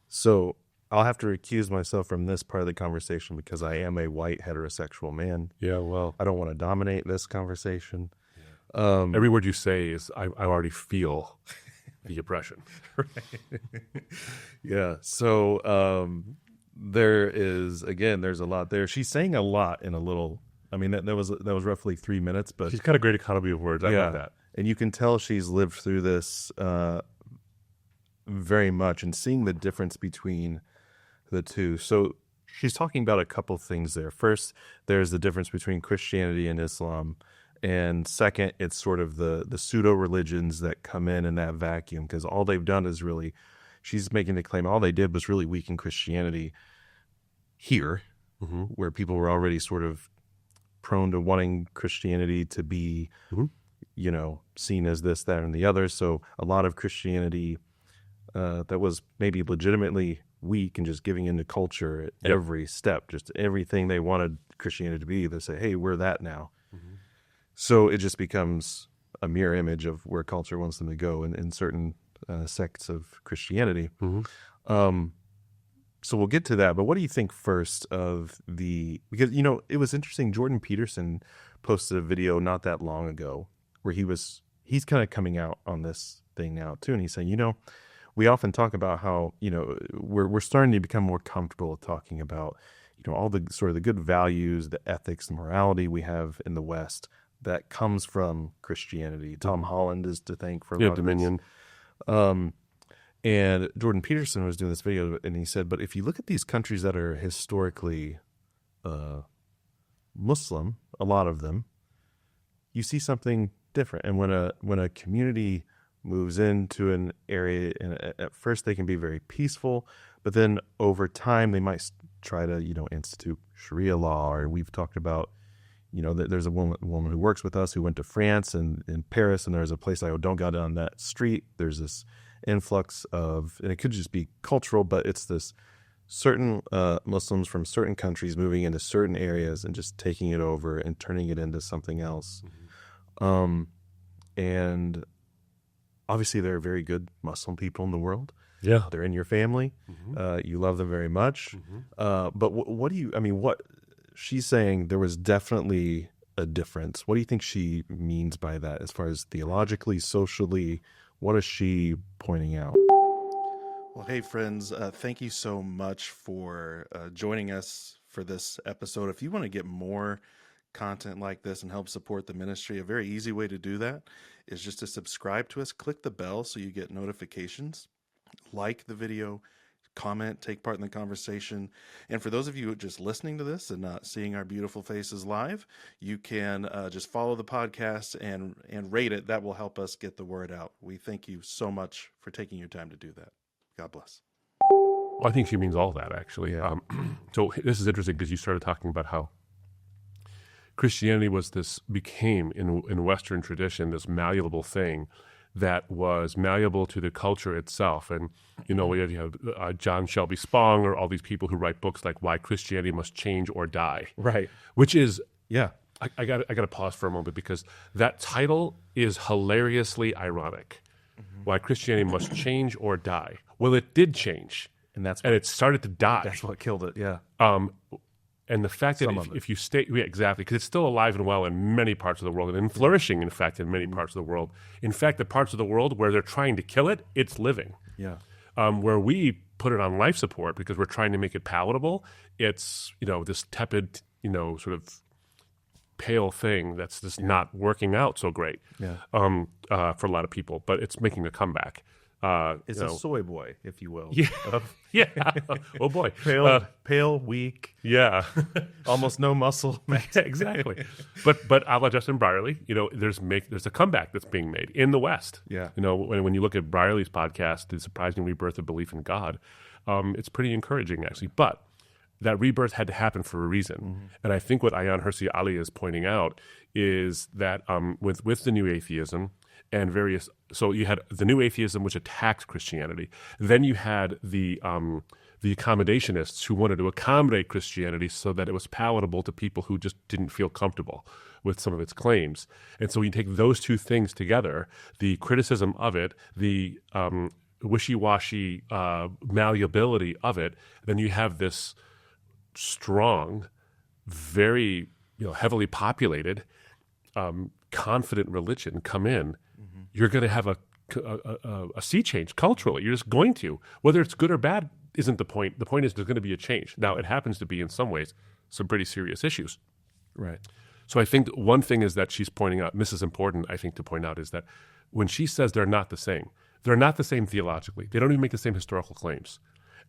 Speaker 1: So I'll have to recuse myself from this part of the conversation because I am a white heterosexual man.
Speaker 2: Yeah, well,
Speaker 1: I don't want to dominate this conversation.
Speaker 2: every word you say is, I already feel the oppression.
Speaker 1: Yeah. So there is, again, there's a lot there. She's saying a lot in a little, I mean, that was roughly 3 minutes, but
Speaker 2: She's got a great economy of words. I love that.
Speaker 1: And you can tell she's lived through this very much, and seeing the difference between the two. So she's talking about a couple things there. First, there's the difference between Christianity and Islam. And second, it's sort of the pseudo religions that come in that vacuum, because all they've done is really, she's making the claim, all they did was really weaken Christianity here, where people were already sort of prone to wanting Christianity to be, you know, seen as this, that, and the other. So a lot of Christianity that was maybe legitimately weak and just giving into culture at every step, just everything they wanted Christianity to be, they say, hey, we're that now. So it just becomes a mirror image of where culture wants them to go in certain sects of Christianity. So we'll get to that. But what do you think first of because, you know, it was interesting. Jordan Peterson posted a video not that long ago where he's kind of coming out on this thing now too. And he's saying, you know, we often talk about how, you know, we're starting to become more comfortable talking about, you know, all the sort of the good values, the ethics, the morality we have in the West that comes from Christianity. Tom Holland is to thank for a lot
Speaker 2: Dominion.
Speaker 1: of this. And Jordan Peterson was doing this video, and he said, but if you look at these countries that are historically Muslim, a lot of them, you see something different. And when a community moves into an area, and at first they can be very peaceful, but then over time they might try to, you know, institute Sharia law. Or we've talked about, you know, there's a woman who works with us who went to France and in Paris, and there's a place don't go down that street. There's this influx of, and it could just be cultural, but it's this certain Muslims from certain countries moving into certain areas and just taking it over and turning it into something else. And obviously there are very good Muslim people in the world.
Speaker 2: Yeah.
Speaker 1: They're in your family. You love them very much. But what do you, I mean, what she's saying, there was definitely a difference. What do you think she means by that as far as theologically, socially? What is she pointing out? Well, hey, friends, thank you so much for joining us for this episode. If you want to get more content like this and help support the ministry, a very easy way to do that is just to subscribe to us. Click the bell so you get notifications. Like the video, comment, take part in the conversation. And for those of you just listening to this and not seeing our beautiful faces live, you can just follow the podcast and rate it. That will help us get the word out. We thank you so much for taking your time to do that. God bless.
Speaker 2: Well, I think she means all that, actually. So this is interesting because you started talking about how Christianity became in Western tradition this malleable thing that was malleable to the culture itself. And, you know, we have John Shelby Spong or all these people who write books like Why Christianity Must Change or Die.
Speaker 1: Right.
Speaker 2: Which is,
Speaker 1: yeah.
Speaker 2: I got to pause for a moment because that title is hilariously ironic. Why Christianity Must Change or Die. Well, it did change. And it started to die.
Speaker 1: That's what killed it, yeah.
Speaker 2: And the fact that if you stay, exactly, because it's still alive and well in many parts of the world and flourishing, in fact, in many parts of the world. In fact, the parts of the world where they're trying to kill it, it's living.
Speaker 1: Yeah.
Speaker 2: Where we put it on life support because we're trying to make it palatable, it's, you know, this tepid, you know, sort of pale thing that's just not working out so great for a lot of people, but it's making a comeback.
Speaker 1: It's a soy boy, if you will.
Speaker 2: Yeah, yeah. Oh boy,
Speaker 1: pale, weak.
Speaker 2: Yeah,
Speaker 1: almost no muscle.
Speaker 2: Exactly. But a la Justin Brierley, there's a comeback that's being made in the West.
Speaker 1: Yeah.
Speaker 2: When you look at Brierley's podcast, The Surprising Rebirth of Belief in God, it's pretty encouraging actually. But that rebirth had to happen for a reason. Mm-hmm. And I think what Ayaan Hirsi Ali is pointing out is that with the new atheism and various, so you had the new atheism which attacked Christianity. Then you had the accommodationists who wanted to accommodate Christianity so that it was palatable to people who just didn't feel comfortable with some of its claims. And so you take those two things together, the criticism of it, the wishy-washy malleability of it, then you have this strong, very heavily populated, confident religion come in. Mm-hmm. You're going to have a sea change culturally. You're just going to. Whether it's good or bad isn't the point. The point is there's going to be a change. Now, it happens to be, in some ways, some pretty serious issues.
Speaker 1: Right.
Speaker 2: So I think one thing is that she's pointing out, and this is important, I think, to point out, is that when she says they're not the same theologically. They don't even make the same historical claims.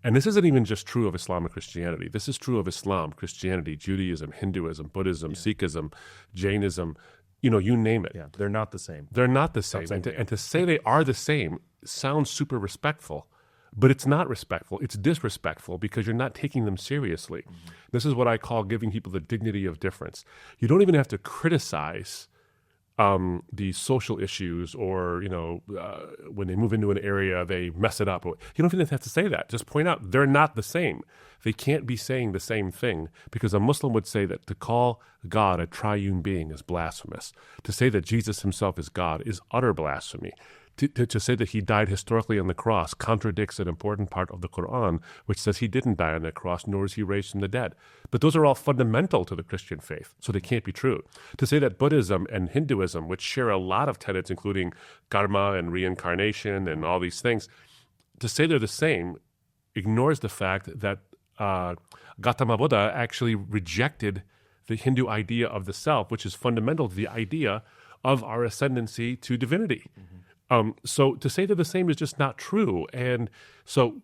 Speaker 2: And this isn't even just true of Islam and Christianity. This is true of Islam, Christianity, Judaism, Hinduism, Buddhism, Sikhism, Jainism, you name it.
Speaker 1: Yeah, they're not the same.
Speaker 2: They're not the same. And to say they are the same sounds super respectful, but it's not respectful. It's disrespectful because you're not taking them seriously. Mm-hmm. This is what I call giving people the dignity of difference. You don't even have to criticize the social issues or, when they move into an area, they mess it up. You don't even have to say that. Just point out they're not the same. They can't be saying the same thing because a Muslim would say that to call God a triune being is blasphemous. To say that Jesus himself is God is utter blasphemy. To say that he died historically on the cross contradicts an important part of the Quran, which says he didn't die on the cross, nor is he raised from the dead. But those are all fundamental to the Christian faith, so they can't be true. To say that Buddhism and Hinduism, which share a lot of tenets, including karma and reincarnation and all these things, to say they're the same ignores the fact that Gautama Buddha actually rejected the Hindu idea of the self, which is fundamental to the idea of our ascendancy to divinity. Mm-hmm. So to say they're the same is just not true. And so,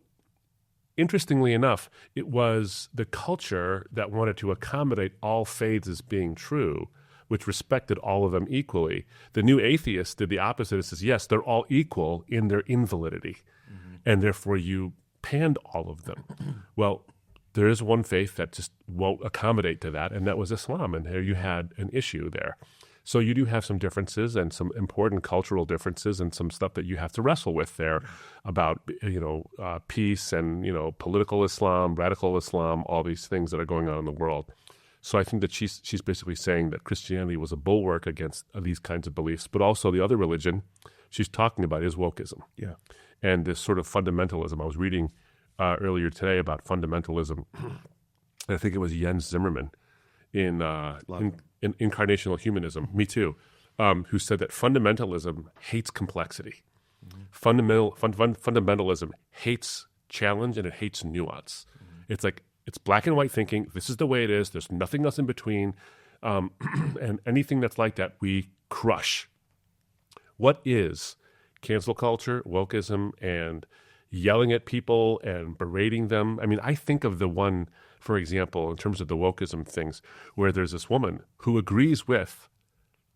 Speaker 2: interestingly enough, it was the culture that wanted to accommodate all faiths as being true, which respected all of them equally. The new atheist did the opposite. It says, yes, they're all equal in their invalidity, and therefore you panned all of them. Well, there is one faith that just won't accommodate to that, and that was Islam. And there you had an issue there. So you do have some differences and some important cultural differences and some stuff that you have to wrestle with there about, peace and, political Islam, radical Islam, all these things that are going on in the world. So I think that she's basically saying that Christianity was a bulwark against these kinds of beliefs, but also the other religion she's talking about is wokeism. Yeah. And this sort of fundamentalism. I was reading earlier today about fundamentalism. I think it was Jens Zimmerman in Incarnational Humanism, me too, who said that fundamentalism hates complexity. Mm-hmm. Fundamentalism hates challenge and it hates nuance. Mm-hmm. It's like, it's black and white thinking. This is the way it is. There's nothing else in between. And anything that's like that, we crush. What is cancel culture, wokeism, and yelling at people and berating them? I mean, I think of the one, for example, in terms of the wokeism things, where there's this woman who agrees with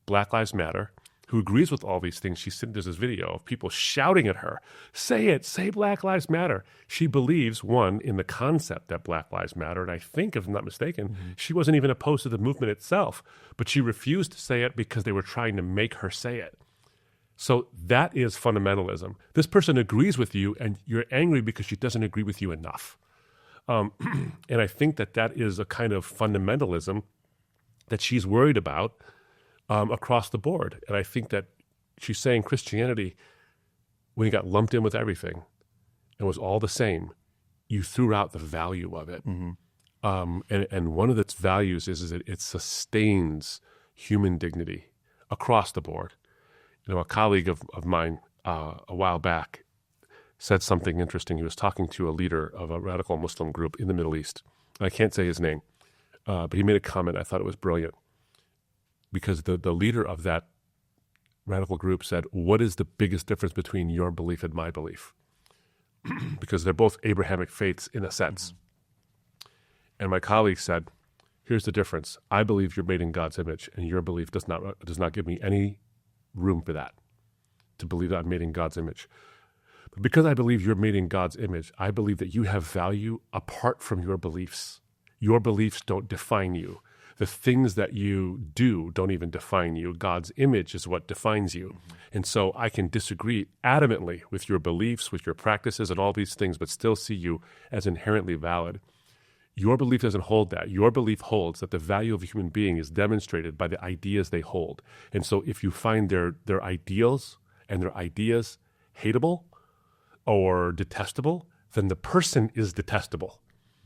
Speaker 2: Black Lives Matter, who agrees with all these things. There's this video of people shouting at her, say it, say Black Lives Matter. She believes, one, in the concept that Black Lives Matter, and I think, if I'm not mistaken, she wasn't even opposed to the movement itself, but she refused to say it because they were trying to make her say it. So that is fundamentalism. This person agrees with you, and you're angry because she doesn't agree with you enough. And I think that is a kind of fundamentalism that she's worried about across the board. And I think that she's saying Christianity, when you got lumped in with everything and was all the same, you threw out the value of it. Mm-hmm. And one of its values is that it sustains human dignity across the board. A colleague of mine a while back said something interesting. He was talking to a leader of a radical Muslim group in the Middle East. I can't say his name, but he made a comment. I thought it was brilliant. because the leader of that radical group said, what is the biggest difference between your belief and my belief? Because they're both Abrahamic faiths in a sense. And my colleague said, here's the difference. I believe you're made in God's image, and your belief does not give me any room for that, to believe that I'm made in God's image. But because I believe you're made in God's image, I believe that you have value apart from your beliefs. Your beliefs don't define you. The things that you do don't even define you. God's image is what defines you. And so I can disagree adamantly with your beliefs, with your practices, and all these things, but still see you as inherently valid. Your belief doesn't hold that. Your belief holds that the value of a human being is demonstrated by the ideas they hold. And so if you find their ideals and their ideas hateable or detestable, then the person is detestable.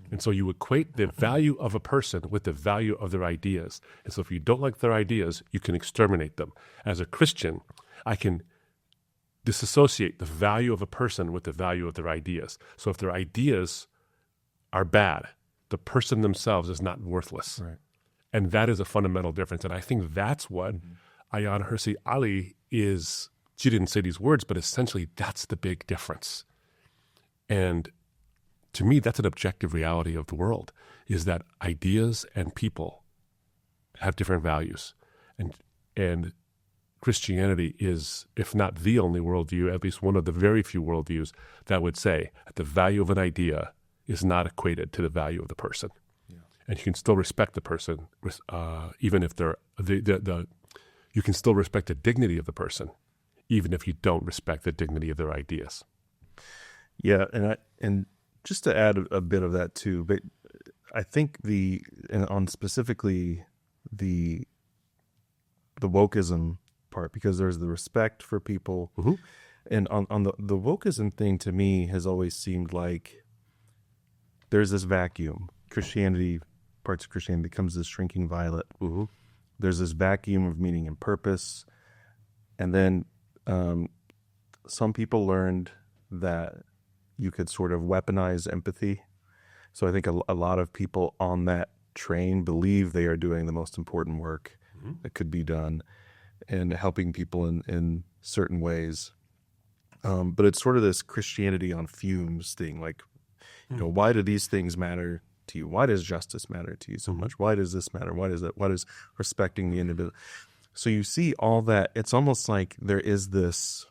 Speaker 2: And so you equate the value of a person with the value of their ideas. And so if you don't like their ideas, you can exterminate them. As a Christian, I can disassociate the value of a person with the value of their ideas. So if their ideas are bad, the person themselves is not worthless.
Speaker 1: Right.
Speaker 2: And that is a fundamental difference. And I think that's what Ayaan Hirsi Ali is. She didn't say these words, but essentially that's the big difference. And to me, that's an objective reality of the world, is that ideas and people have different values. And Christianity is, if not the only worldview, at least one of the very few worldviews that would say that the value of an idea is not equated to the value of the person. Yeah. And you can still respect the person, even if they're you can still respect the dignity of the person, even if you don't respect the dignity of their ideas.
Speaker 1: Yeah, and just to add a bit of that too, but I think on specifically the wokeism part, because there's the respect for people, and on the wokeism thing, to me has always seemed like there's this vacuum. Parts of Christianity becomes this shrinking violet. There's this vacuum of meaning and purpose, and then some people learned that you could sort of weaponize empathy. So I think a lot of people on that train believe they are doing the most important work that could be done and helping people in certain ways. But it's sort of this Christianity on fumes thing. Like, why do these things matter to you? Why does justice matter to you so much? Why does this matter? Why does that? Why does respecting the individual? So you see all that. It's almost like there is this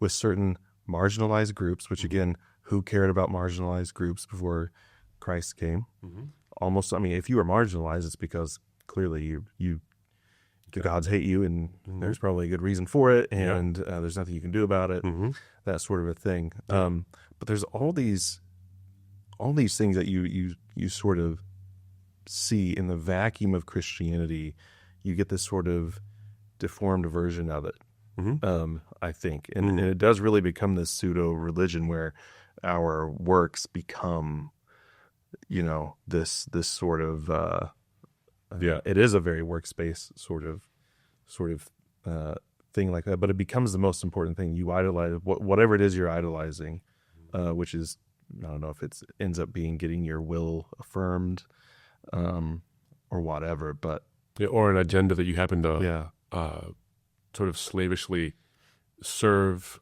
Speaker 1: with certain marginalized groups, which again, who cared about marginalized groups before Christ came? Almost, I mean, if you were marginalized, it's because clearly the gods hate you, and there's probably a good reason for it, and there's nothing you can do about it, that sort of a thing. But there's all these things that you sort of see in the vacuum of Christianity. You get this sort of deformed version of it, I think, and it does really become this pseudo religion where our works become, this sort of it is a very workspace sort of thing like that, but it becomes the most important thing. You idolize whatever it is you're idolizing, which is, I don't know if it ends up being getting your will affirmed, or whatever, but
Speaker 2: or an agenda that you happen to sort of slavishly serve,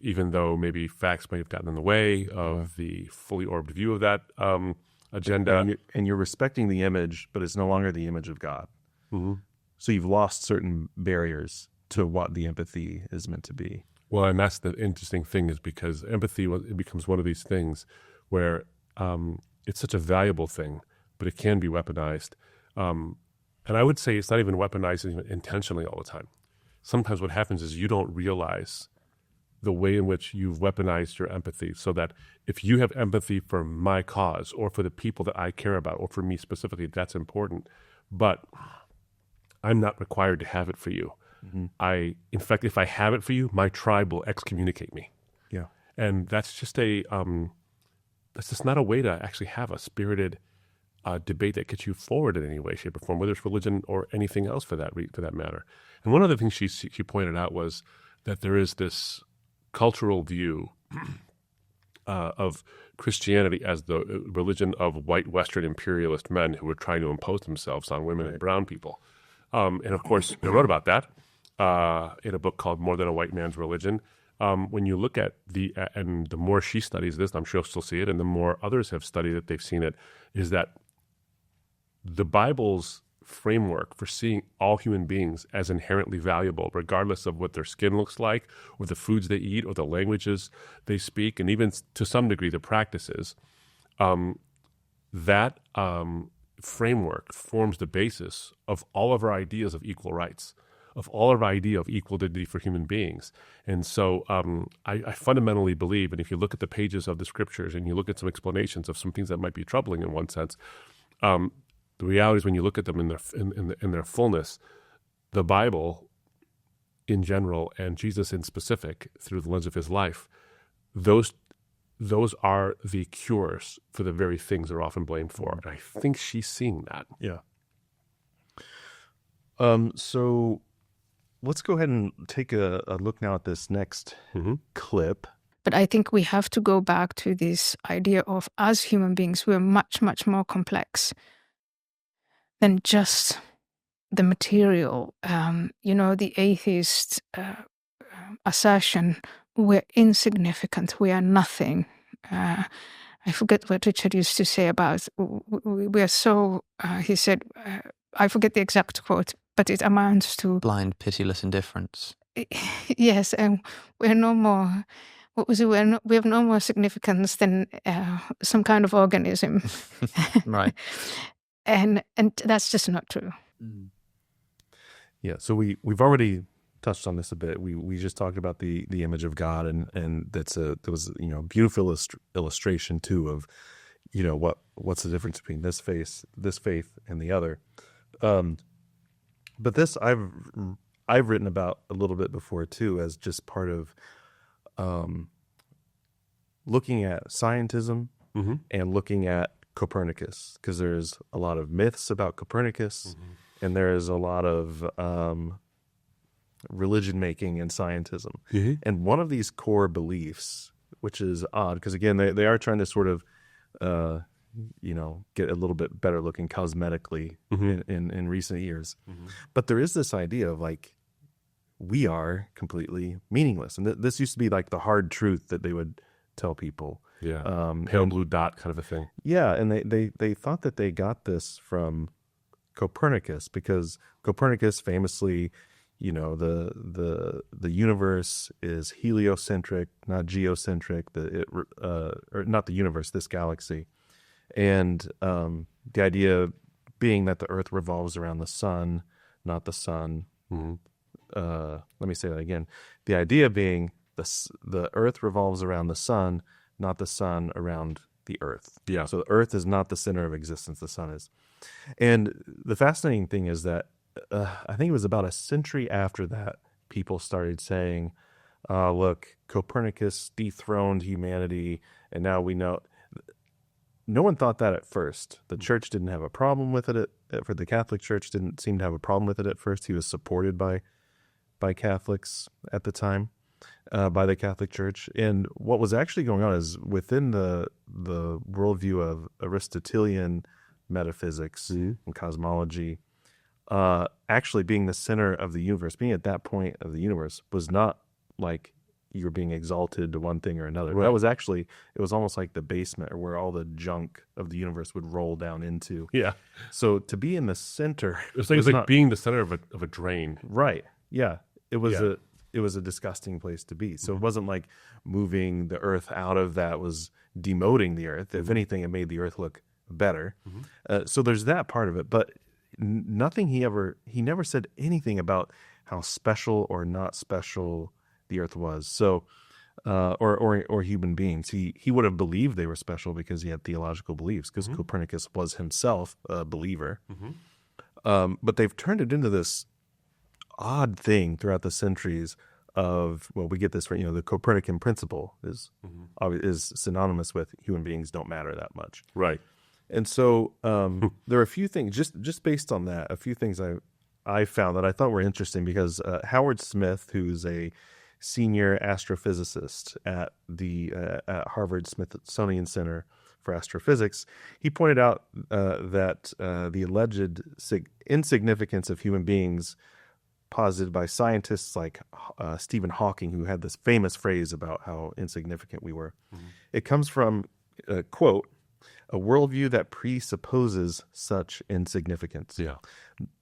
Speaker 2: even though maybe facts might have gotten in the way of the fully orbed view of that agenda.
Speaker 1: And you're respecting the image, but it's no longer the image of God. So you've lost certain barriers to what the empathy is meant to be.
Speaker 2: Well, and that's the interesting thing, is because empathy, it becomes one of these things where it's such a valuable thing, but it can be weaponized. And I would say it's not even weaponized intentionally all the time. Sometimes what happens is you don't realize the way in which you've weaponized your empathy, so that if you have empathy for my cause or for the people that I care about or for me specifically, that's important. But I'm not required to have it for you. In fact, if I have it for you, my tribe will excommunicate me.
Speaker 1: Yeah.
Speaker 2: And that's just that's just not a way to actually have a spirited debate that gets you forward in any way, shape, or form, whether it's religion or anything else for that matter. And one of the things she pointed out was that there is this cultural view of Christianity as the religion of white Western imperialist men who were trying to impose themselves on women and brown people. And of course, I wrote about that in a book called More Than a White Man's Religion. When you look at and the more she studies this, I'm sure she'll see it, and the more others have studied it, they've seen it, is that the Bible's framework for seeing all human beings as inherently valuable, regardless of what their skin looks like, or the foods they eat, or the languages they speak, and even to some degree the practices, that framework forms the basis of all of our ideas of equal rights, of all of our idea of equal dignity for human beings. And so I fundamentally believe, and if you look at the pages of the scriptures and you look at some explanations of some things that might be troubling in one sense, the reality is when you look at them in their fullness, the Bible in general and Jesus in specific through the lens of his life, those are the cures for the very things they're often blamed for. And I think she's seeing that.
Speaker 1: Yeah. So let's go ahead and take a look now at this next clip.
Speaker 4: But I think we have to go back to this idea of, as human beings, we're much, much more complex than just the material. The atheist assertion, we're insignificant, we are nothing. I forget what Richard used to say about, we are so, he said, I forget the exact quote, but it amounts to...
Speaker 3: blind, pitiless indifference.
Speaker 4: Yes, and we're no more... What was it? We have no more significance than some kind of organism.
Speaker 3: Right.
Speaker 4: And that's just not true.
Speaker 1: Yeah, so we've already touched on this a bit. We just talked about the image of God, and there was a beautiful illustration too of what's the difference between this faith and the other. But this I've written about a little bit before too, as just part of looking at scientism and looking at Copernicus, because there's a lot of myths about Copernicus, and there's a lot of religion making in scientism. And one of these core beliefs, which is odd, because again they are trying to sort of get a little bit better looking cosmetically in recent years, but there is this idea of like, we are completely meaningless, and this used to be like the hard truth that they would tell people.
Speaker 2: Yeah, pale blue dot kind of a thing.
Speaker 1: Yeah, and they thought that they got this from Copernicus, because Copernicus famously, the universe is heliocentric, not geocentric. Or not the universe, this galaxy, and the idea being that the Earth revolves around the sun, not the sun. Let me say that again. The idea being the Earth revolves around the sun, not the sun around the Earth.
Speaker 2: Yeah.
Speaker 1: So the Earth is not the center of existence, the sun is. And the fascinating thing is that I think it was about a century after that, people started saying, look, Copernicus dethroned humanity, and now we know. No one thought that at first. The church didn't have a problem with it. For the Catholic Church didn't seem to have a problem with it at first. He was supported by Catholics at the time, by the Catholic Church. And what was actually going on is within the worldview of Aristotelian metaphysics and cosmology, actually being the center of the universe, being at that point of the universe, was not like you were being exalted to one thing or another. Right. That was actually, it was almost like the basement, or where all the junk of the universe would roll down into.
Speaker 2: Yeah.
Speaker 1: So to be in the center,
Speaker 2: it's like being the center of a drain.
Speaker 1: Right. Yeah. It was a disgusting place to be. So it wasn't like moving the Earth out of that was demoting the Earth. If anything, it made the Earth look better. So there's that part of it, but nothing he never said anything about how special or not special the Earth was. So, or human beings. He would have believed they were special because he had theological beliefs, because Copernicus was himself a believer. But they've turned it into this odd thing throughout the centuries of, well, we get this from, the Copernican principle is synonymous with human beings don't matter that much.
Speaker 2: Right.
Speaker 1: And so there are a few things, just based on that, a few things I found that I thought were interesting, because Howard Smith, who's a senior astrophysicist at the at Harvard Smithsonian Center for astrophysics, he pointed out that the alleged insignificance of human beings posited by scientists like Stephen Hawking, who had this famous phrase about how insignificant we were. It comes from, quote, a worldview that presupposes such insignificance.
Speaker 2: Yeah.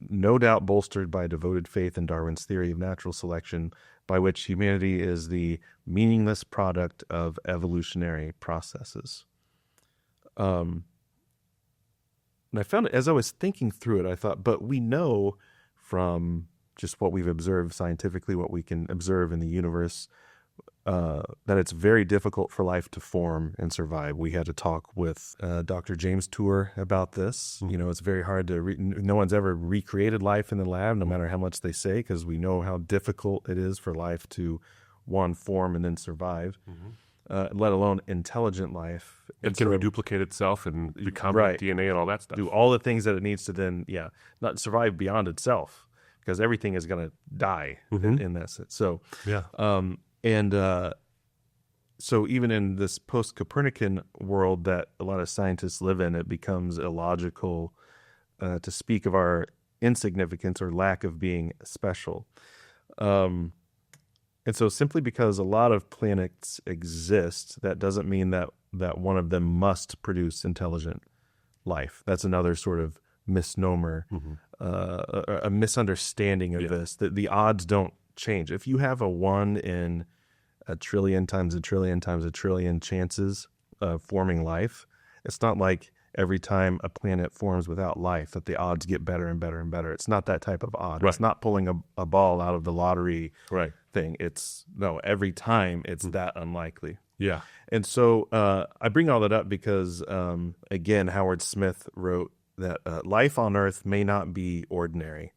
Speaker 1: No doubt bolstered by devoted faith in Darwin's theory of natural selection, by which humanity is the meaningless product of evolutionary processes. And I found it, as I was thinking through it, I thought, but we know from just what we've observed scientifically, what we can observe in the universe, that it's very difficult for life to form and survive. We had to talk with Dr. James Tour about this. You know, it's very hard to, no one's ever recreated life in the lab, no matter how much they say, because we know how difficult it is for life to, one, form and then survive, let alone intelligent life.
Speaker 2: It can reduplicate itself and recombinate DNA and all that stuff.
Speaker 1: Do all the things that it needs to then, not survive beyond itself, because everything is going to die in that sense. So, so even in this post-Copernican world that a lot of scientists live in, it becomes illogical to speak of our insignificance or lack of being special. And so simply because a lot of planets exist, that doesn't mean that one of them must produce intelligent life. That's another sort of misnomer, a misunderstanding of this, that the odds don't change. If you have a 1 in a trillion times a trillion times a trillion chances of forming life, it's not like every time a planet forms without life that the odds get better and better and better. It's not that type of odd. It's not pulling a ball out of the lottery thing. It's every time it's that unlikely.
Speaker 2: Yeah.
Speaker 1: And so I bring all that up because, again, Howard Smith wrote that life on Earth may not be ordinary.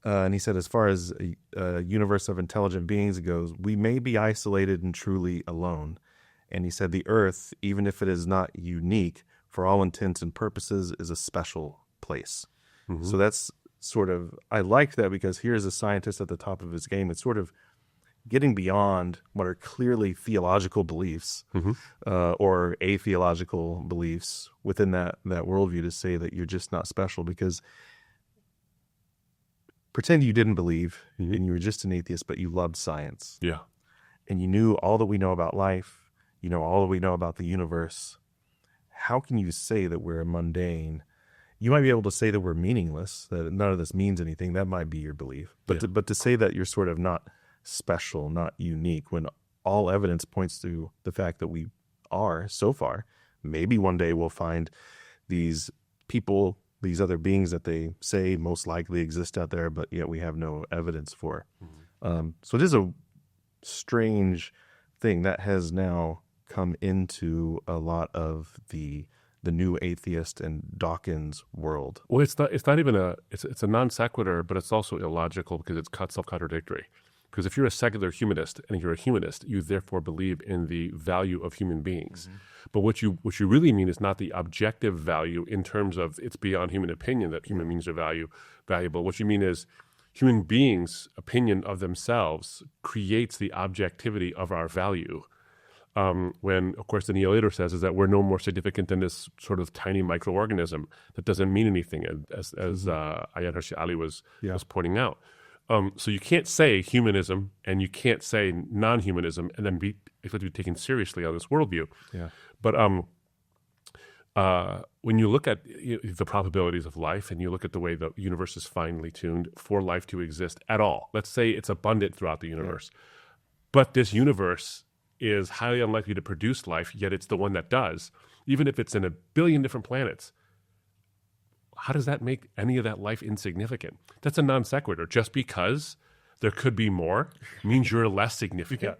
Speaker 1: And he said, as far as a universe of intelligent beings goes, we may be isolated and truly alone. And he said, the Earth, even if it is not unique, for all intents and purposes, is a special place. So that's sort of, I like that because here's a scientist at the top of his game. It's sort of getting beyond what are clearly theological beliefs or atheological beliefs within that worldview to say that you're just not special, because pretend you didn't believe and you were just an atheist, but you loved science.
Speaker 2: Yeah.
Speaker 1: And you knew all that we know about life, you know all that we know about the universe. How can you say that we're mundane? You might be able to say that we're meaningless, that none of this means anything. That might be your belief. But to say that you're sort of not special, not unique, when all evidence points to the fact that we are so far. Maybe one day we'll find these people, these other beings that they say most likely exist out there, but yet we have no evidence for. So it is a strange thing that has now come into a lot of the new atheist and Dawkins world.
Speaker 2: Well, it's not even it's a non sequitur, but it's also illogical because it's self-contradictory. Because if you're a secular humanist and you're a humanist, you therefore believe in the value of human beings. But what you really mean is not the objective value in terms of it's beyond human opinion that human beings are valuable. What you mean is human beings' opinion of themselves creates the objectivity of our value. When, of course, the Neo-Later says is that we're no more significant than this sort of tiny microorganism that doesn't mean anything, as Ayaan Hirsi Ali was pointing out. So you can't say humanism and you can't say non-humanism and then be expected to be taken seriously on this worldview.
Speaker 1: Yeah.
Speaker 2: But when you look at the probabilities of life and you look at the way the universe is finely tuned for life to exist at all, let's say it's abundant throughout the universe, but this universe is highly unlikely to produce life, yet it's the one that does, even if it's in 1 billion different planets. How does that make any of that life insignificant? That's a non sequitur. Just because there could be more means you're less significant.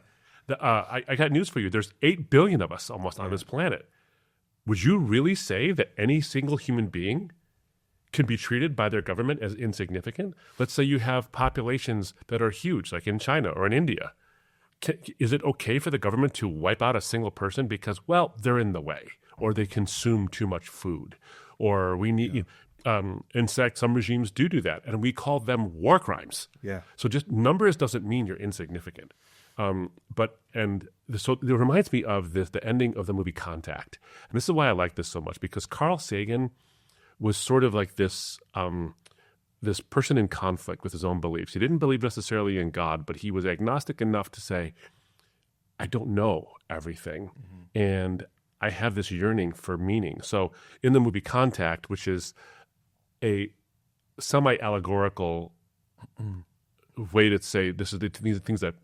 Speaker 2: I got news for you. There's 8 billion of us almost on this planet. Would you really say that any single human being can be treated by their government as insignificant? Let's say you have populations that are huge, like in China or in India. Is it okay for the government to wipe out a single person because, well, they're in the way, or they consume too much food, or we need... in fact, some regimes do that, and we call them war crimes.
Speaker 1: Yeah.
Speaker 2: So just numbers doesn't mean you're insignificant. So it reminds me of the ending of the movie Contact. And this is why I like this so much, because Carl Sagan was sort of like this this person in conflict with his own beliefs. He didn't believe necessarily in God, but he was agnostic enough to say, I don't know everything. And I have this yearning for meaning. So in the movie Contact, which is a semi-allegorical way to say these are the things that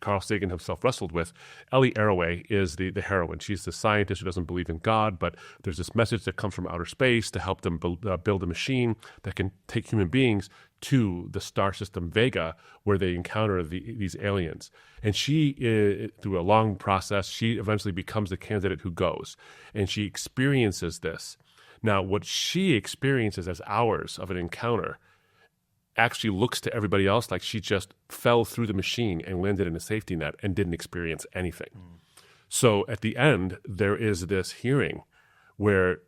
Speaker 2: Carl Sagan himself wrestled with, Ellie Arroway is the heroine. She's the scientist who doesn't believe in God, but there's this message that comes from outer space to help them build a machine that can take human beings to the star system Vega, where they encounter these aliens. And she, through a long process, she eventually becomes the candidate who goes. And she experiences this. Now, what she experiences as hours of an encounter actually looks to everybody else like she just fell through the machine and landed in a safety net and didn't experience anything. So at the end, there is this hearing where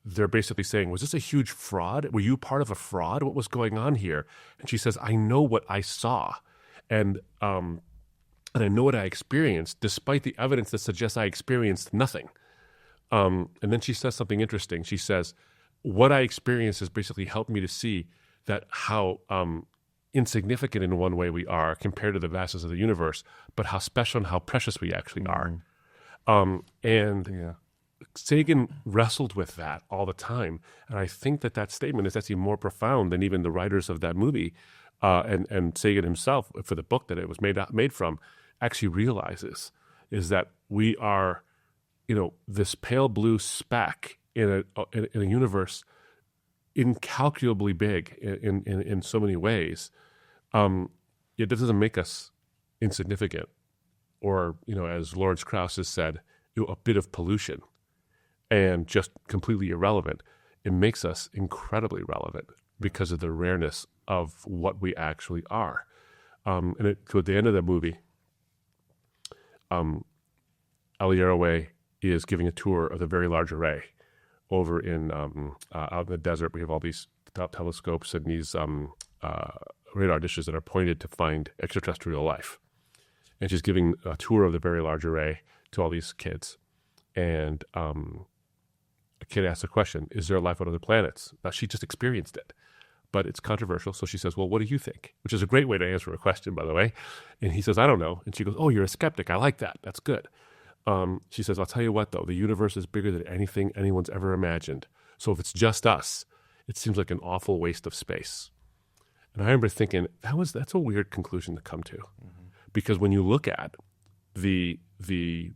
Speaker 2: they're basically saying, was this a huge fraud? Were you part of a fraud? What was going on here? And she says, I know what I saw. And I know what I experienced, despite the evidence that suggests I experienced nothing. And then she says something interesting. She says, what I experienced has basically helped me to see that how insignificant in one way we are compared to the vastness of the universe, but how special and how precious we actually are. Sagan wrestled with that all the time. And I think that statement is actually more profound than even the writers of that movie and Sagan himself, for the book that it was made from, actually realizes, is that we are, this pale blue speck in a universe incalculably big in so many ways. Yet that doesn't make us insignificant, or as Lawrence Krauss has said, a bit of pollution and just completely irrelevant. It makes us incredibly relevant because of the rareness of what we actually are. And at the end of the movie, Ellie Arroway is giving a tour of the Very Large Array. Over in out in the desert, we have all these telescopes and these radar dishes that are pointed to find extraterrestrial life. And she's giving a tour of the Very Large Array to all these kids. And a kid asks a question, is there life on other planets? Now, she just experienced it, but it's controversial. So she says, well, what do you think? Which is a great way to answer a question, by the way. And he says, I don't know. And she goes, oh, you're a skeptic. I like that. That's good. She says, I'll tell you what, though, the universe is bigger than anything anyone's ever imagined. So if it's just us, it seems like an awful waste of space. And I remember thinking, that's a weird conclusion to come to. Because when you look at the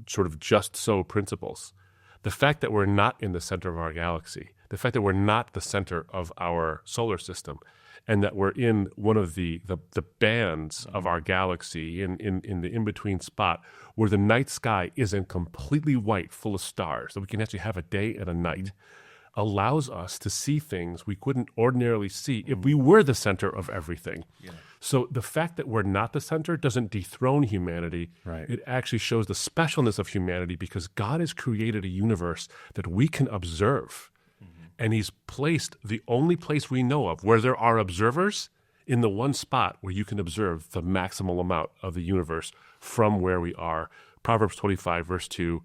Speaker 2: sort of just so principles, the fact that we're not in the center of our galaxy, the fact that we're not the center of our solar system, and that we're in one of the bands of our galaxy in the in-between spot where the night sky isn't completely white, full of stars, that we can actually have a day and a night, allows us to see things we couldn't ordinarily see if we were the center of everything. Yeah. So the fact that we're not the center doesn't dethrone humanity. Right. It actually shows the specialness of humanity, because God has created a universe that we can observe. And he's placed the only place we know of where there are observers in the one spot where you can observe the maximal amount of the universe from where we are. Proverbs 25, verse 2,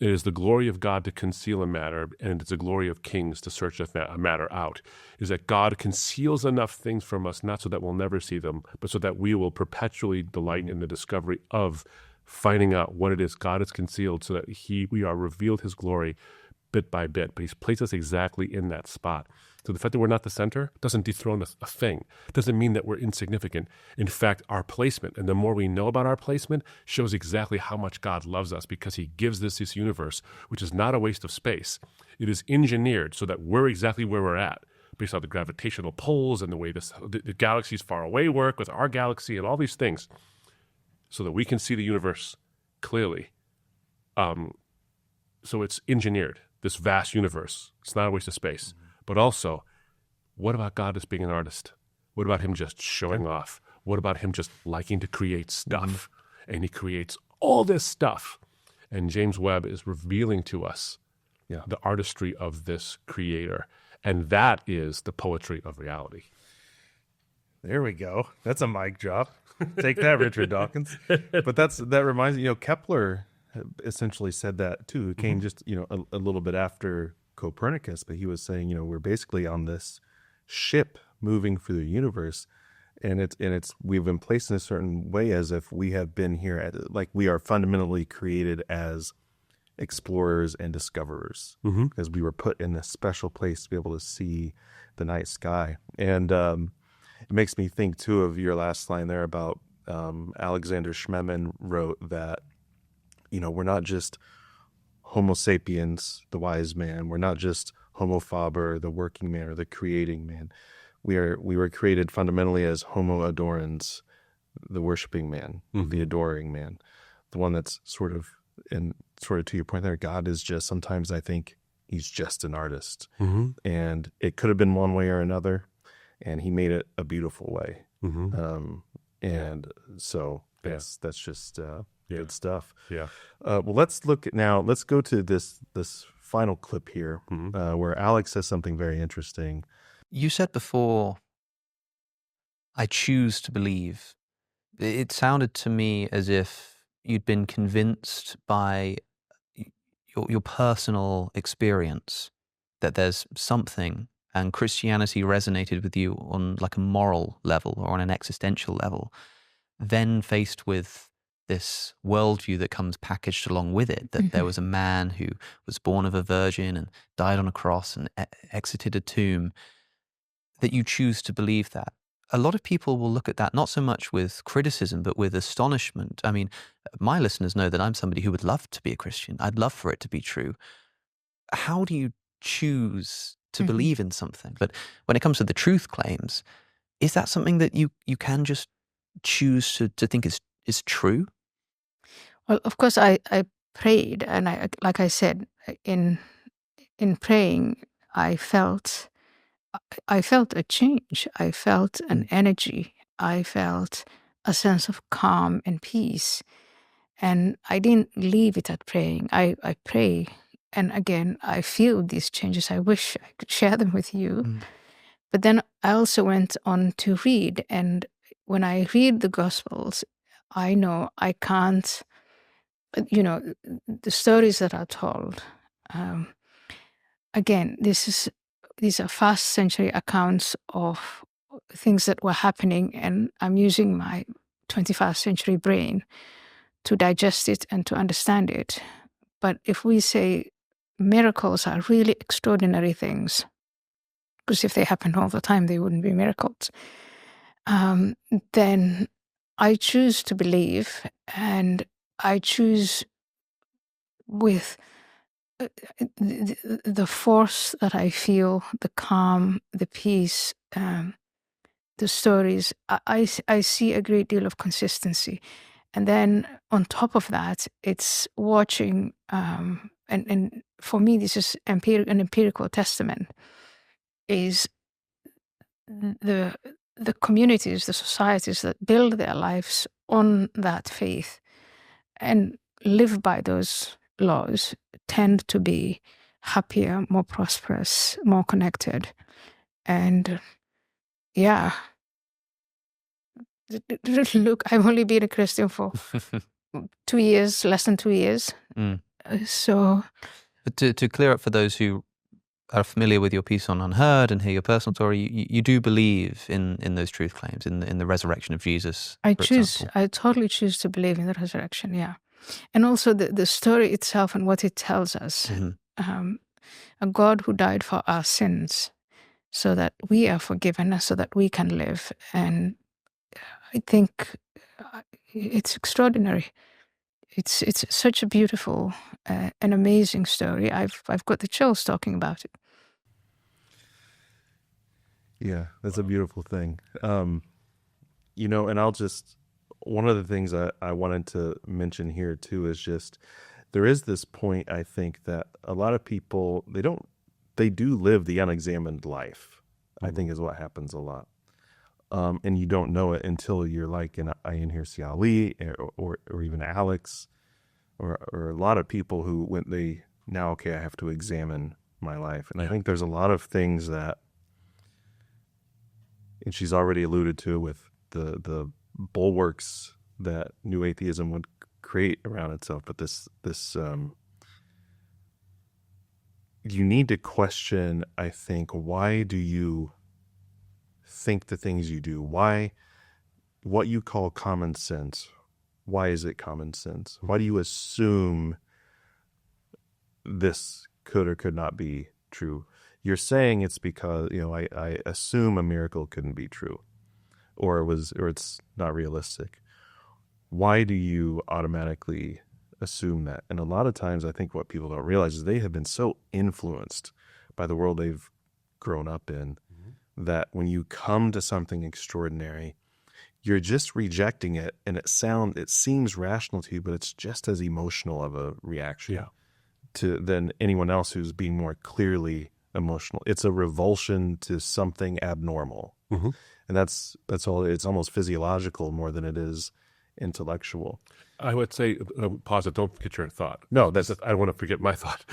Speaker 2: it is the glory of God to conceal a matter, and it's the glory of kings to search a matter out. Is that God conceals enough things from us, not so that we'll never see them, but so that we will perpetually delight in the discovery of finding out what it is God has concealed, so that we are revealed his glory bit by bit, but he's placed us exactly in that spot. So the fact that we're not the center doesn't dethrone a thing. It doesn't mean that we're insignificant. In fact, our placement, and the more we know about our placement, shows exactly how much God loves us, because he gives this universe, which is not a waste of space. It is engineered so that we're exactly where we're at, based on the gravitational pulls and the way the galaxies far away work with our galaxy and all these things, so that we can see the universe clearly. So it's engineered. This vast universe. It's not a waste of space. But also, what about God as being an artist? What about him just showing off? What about him just liking to create stuff? And he creates all this stuff. And James Webb is revealing to us the artistry of this creator. And that is the poetry of reality.
Speaker 1: There we go. That's a mic drop. Take that, Richard Dawkins. But that reminds me, Kepler essentially said that too. It came just, a little bit after Copernicus, but he was saying, we're basically on this ship moving through the universe, and we've been placed in a certain way as if we have been here like we are fundamentally created as explorers and discoverers, because we were put in this special place to be able to see the night sky. And it makes me think too of your last line there about Alexander Schmemann wrote that, we're not just Homo sapiens, the wise man. We're not just Homo faber, the working man or the creating man. We were created fundamentally as Homo adorans, the worshiping man, the adoring man, the one that's sort of to your point there. God is just, sometimes I think he's just an artist, and it could have been one way or another, and he made it a beautiful way. And so that's just good stuff.
Speaker 2: Yeah.
Speaker 1: Well, let's go to this final clip here, where Alex says something very interesting.
Speaker 3: You said before, I choose to believe. It sounded to me as if you'd been convinced by your personal experience that there's something, and Christianity resonated with you on like a moral level or on an existential level, then faced with this worldview that comes packaged along with it, that there was a man who was born of a virgin and died on a cross and exited a tomb, that you choose to believe that. A lot of people will look at that not so much with criticism, but with astonishment. I mean, my listeners know that I'm somebody who would love to be a Christian. I'd love for it to be true. How do you choose to believe in something? But when it comes to the truth claims, is that something that you can just choose to think is true?
Speaker 4: Well, of course, I prayed, and like I said, in praying, I felt a change. I felt an energy. I felt a sense of calm and peace. And I didn't leave it at praying. I pray, and again, I feel these changes. I wish I could share them with you. But then I also went on to read, and when I read the Gospels, I know I can't, the stories that are told, again, these are first century accounts of things that were happening, and I'm using my 21st century brain to digest it and to understand it. But if we say miracles are really extraordinary things, because if they happened all the time, they wouldn't be miracles, then I choose to believe, and I choose with the force that I feel, the calm, the peace, the stories. I see a great deal of consistency. And then on top of that, it's watching, and for me, this is an empirical testament, is the communities, the societies that build their lives on that faith and live by those laws tend to be happier, more prosperous, more connected. And yeah, look, I've only been a Christian for 2 years, less than 2 years. So,
Speaker 3: but to clear up for those who are familiar with your piece on UnHerd and hear your personal story, you do believe in those truth claims, in the resurrection of Jesus.
Speaker 4: I totally choose to believe in the resurrection, yeah. And also the story itself and what it tells us. A God who died for our sins so that we are forgiven, so that we can live. And I think it's extraordinary. It's such a beautiful and amazing story. I've got the chills talking about it.
Speaker 1: Yeah, that's a beautiful thing. And one of the things I wanted to mention here too is just, there is this point, I think, that a lot of people, they do live the unexamined life, I think is what happens a lot. And you don't know it until you're like an Ayan Hirsi Ali or even Alex or a lot of people who I have to examine my life. And I think there's a lot of things that, and she's already alluded to with the bulwarks that new atheism would create around itself. But this you need to question, I think, why do you think the things you do? Why, what you call common sense, why is it common sense? Why do you assume this could or could not be true? You're saying it's because, I assume a miracle couldn't be true, or it's not realistic. Why do you automatically assume that? And a lot of times I think what people don't realize is they have been so influenced by the world they've grown up in that when you come to something extraordinary, you're just rejecting it, and it seems rational to you, but it's just as emotional of a reaction than anyone else who's being more clearly emotional. It's a revulsion to something abnormal. And that's all. It's almost physiological more than it is intellectual.
Speaker 2: I would say, pause it, don't forget your thought.
Speaker 1: No,
Speaker 2: I don't want to forget my thought.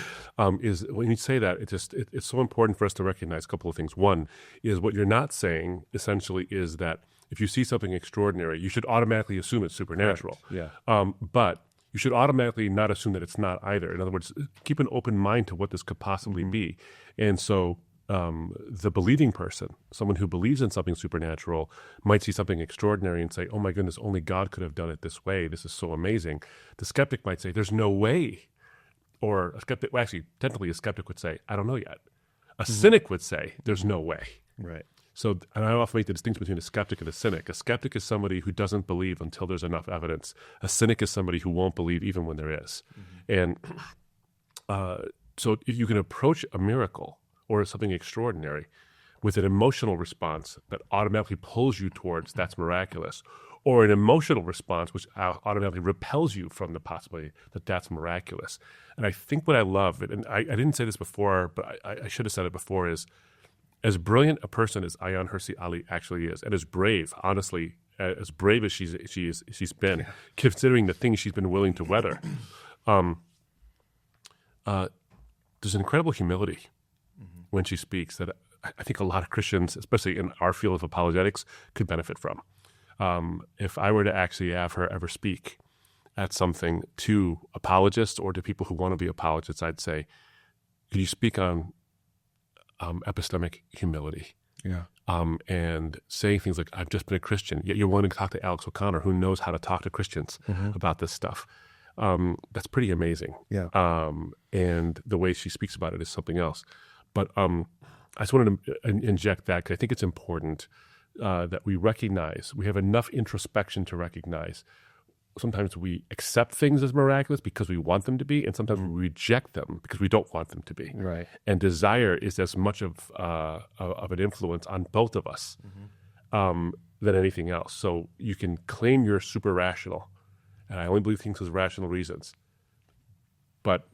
Speaker 2: Is when you say that, it's so important for us to recognize a couple of things. One is what you're not saying essentially is that if you see something extraordinary, you should automatically assume it's supernatural.
Speaker 1: Right.
Speaker 2: But you should automatically not assume that it's not either. In other words, keep an open mind to what this could possibly be. And so the believing person, someone who believes in something supernatural, might see something extraordinary and say, oh my goodness, only God could have done it this way. This is so amazing. The skeptic might say, there's no way. Or a skeptic, well, actually, technically a skeptic would say, I don't know yet. A cynic would say, there's no way.
Speaker 1: Right.
Speaker 2: So, and I often make the distinction between a skeptic and a cynic. A skeptic is somebody who doesn't believe until there's enough evidence. A cynic is somebody who won't believe even when there is. And so if you can approach a miracle or something extraordinary with an emotional response that automatically pulls you towards that's miraculous, or an emotional response which automatically repels you from the possibility that that's miraculous. And I think what I love, and I didn't say this before, but I should have said it before, is as brilliant a person as Ayan Hirsi Ali actually is, and as brave, honestly, as brave as she's been, considering the things she's been willing to weather, there's an incredible humility when she speaks that I think a lot of Christians, especially in our field of apologetics, could benefit from. If I were to actually have her ever speak at something to apologists or to people who want to be apologists, I'd say, could you speak on epistemic humility?
Speaker 1: Yeah.
Speaker 2: And saying things like, I've just been a Christian, yet you're willing to talk to Alex O'Connor, who knows how to talk to Christians about this stuff. That's pretty amazing.
Speaker 1: Yeah.
Speaker 2: And the way she speaks about it is something else. But I just wanted to inject that because I think it's important that we recognize, we have enough introspection to recognize sometimes we accept things as miraculous because we want them to be, and sometimes we reject them because we don't want them to be.
Speaker 1: Right.
Speaker 2: And desire is as much of an influence on both of us than anything else. So you can claim you're super rational, and I only believe things for rational reasons. But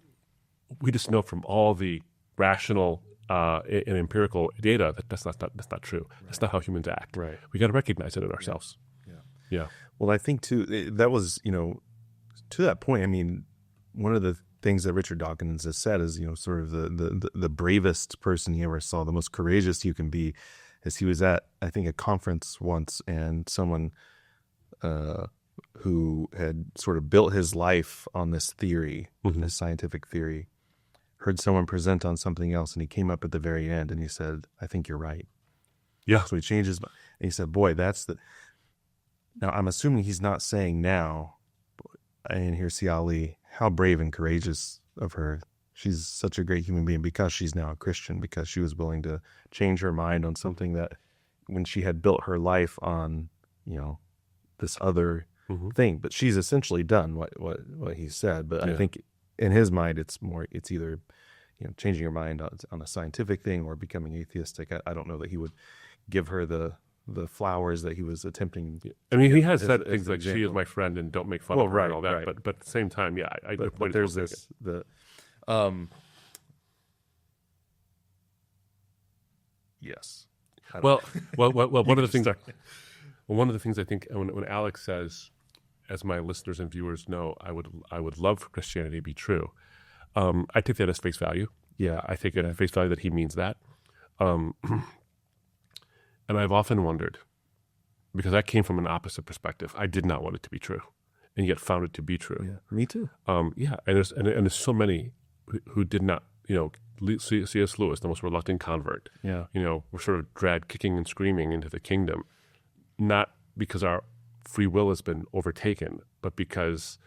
Speaker 2: we just know from all the rational and empirical data that that's not true. Right. That's not how humans act.
Speaker 1: Right.
Speaker 2: We got to recognize it in ourselves. Yeah.
Speaker 1: Well, I think too that was, to that point. I mean, one of the things that Richard Dawkins has said is, sort of the bravest person he ever saw, the most courageous you can be, is he was at, I think, a conference once, and someone who had sort of built his life on this theory, this scientific theory, heard someone present on something else, and he came up at the very end and he said, I think you're right.
Speaker 2: Yeah.
Speaker 1: So he changed his mind. And he said, boy, that's the... Now, I'm assuming he's not saying now, Ayan Hirsi Ali, how brave and courageous of her. She's such a great human being because she's now a Christian, because she was willing to change her mind on something that when she had built her life on, this other thing. But she's essentially done what he said. But I think in his mind, it's either, changing her mind on a scientific thing or becoming atheistic. I don't know that he would give her the flowers that he was attempting.
Speaker 2: I mean, he has said things like, she is my friend and don't make fun of her and all that.
Speaker 1: Right.
Speaker 2: But at the same time,
Speaker 1: but there's this, yes.
Speaker 2: Well, one of the things, one of the things I think when Alex says, as my listeners and viewers know, I would love for Christianity to be true. I take that as face value. Yeah, I take it at face value that he means that. And I've often wondered, because I came from an opposite perspective. I did not want it to be true, and yet found it to be true.
Speaker 1: Yeah, me too.
Speaker 2: And there's so many who did not, C.S. Lewis, the most reluctant convert.
Speaker 1: Yeah.
Speaker 2: We're sort of dragged kicking and screaming into the kingdom, not because our free will has been overtaken, but because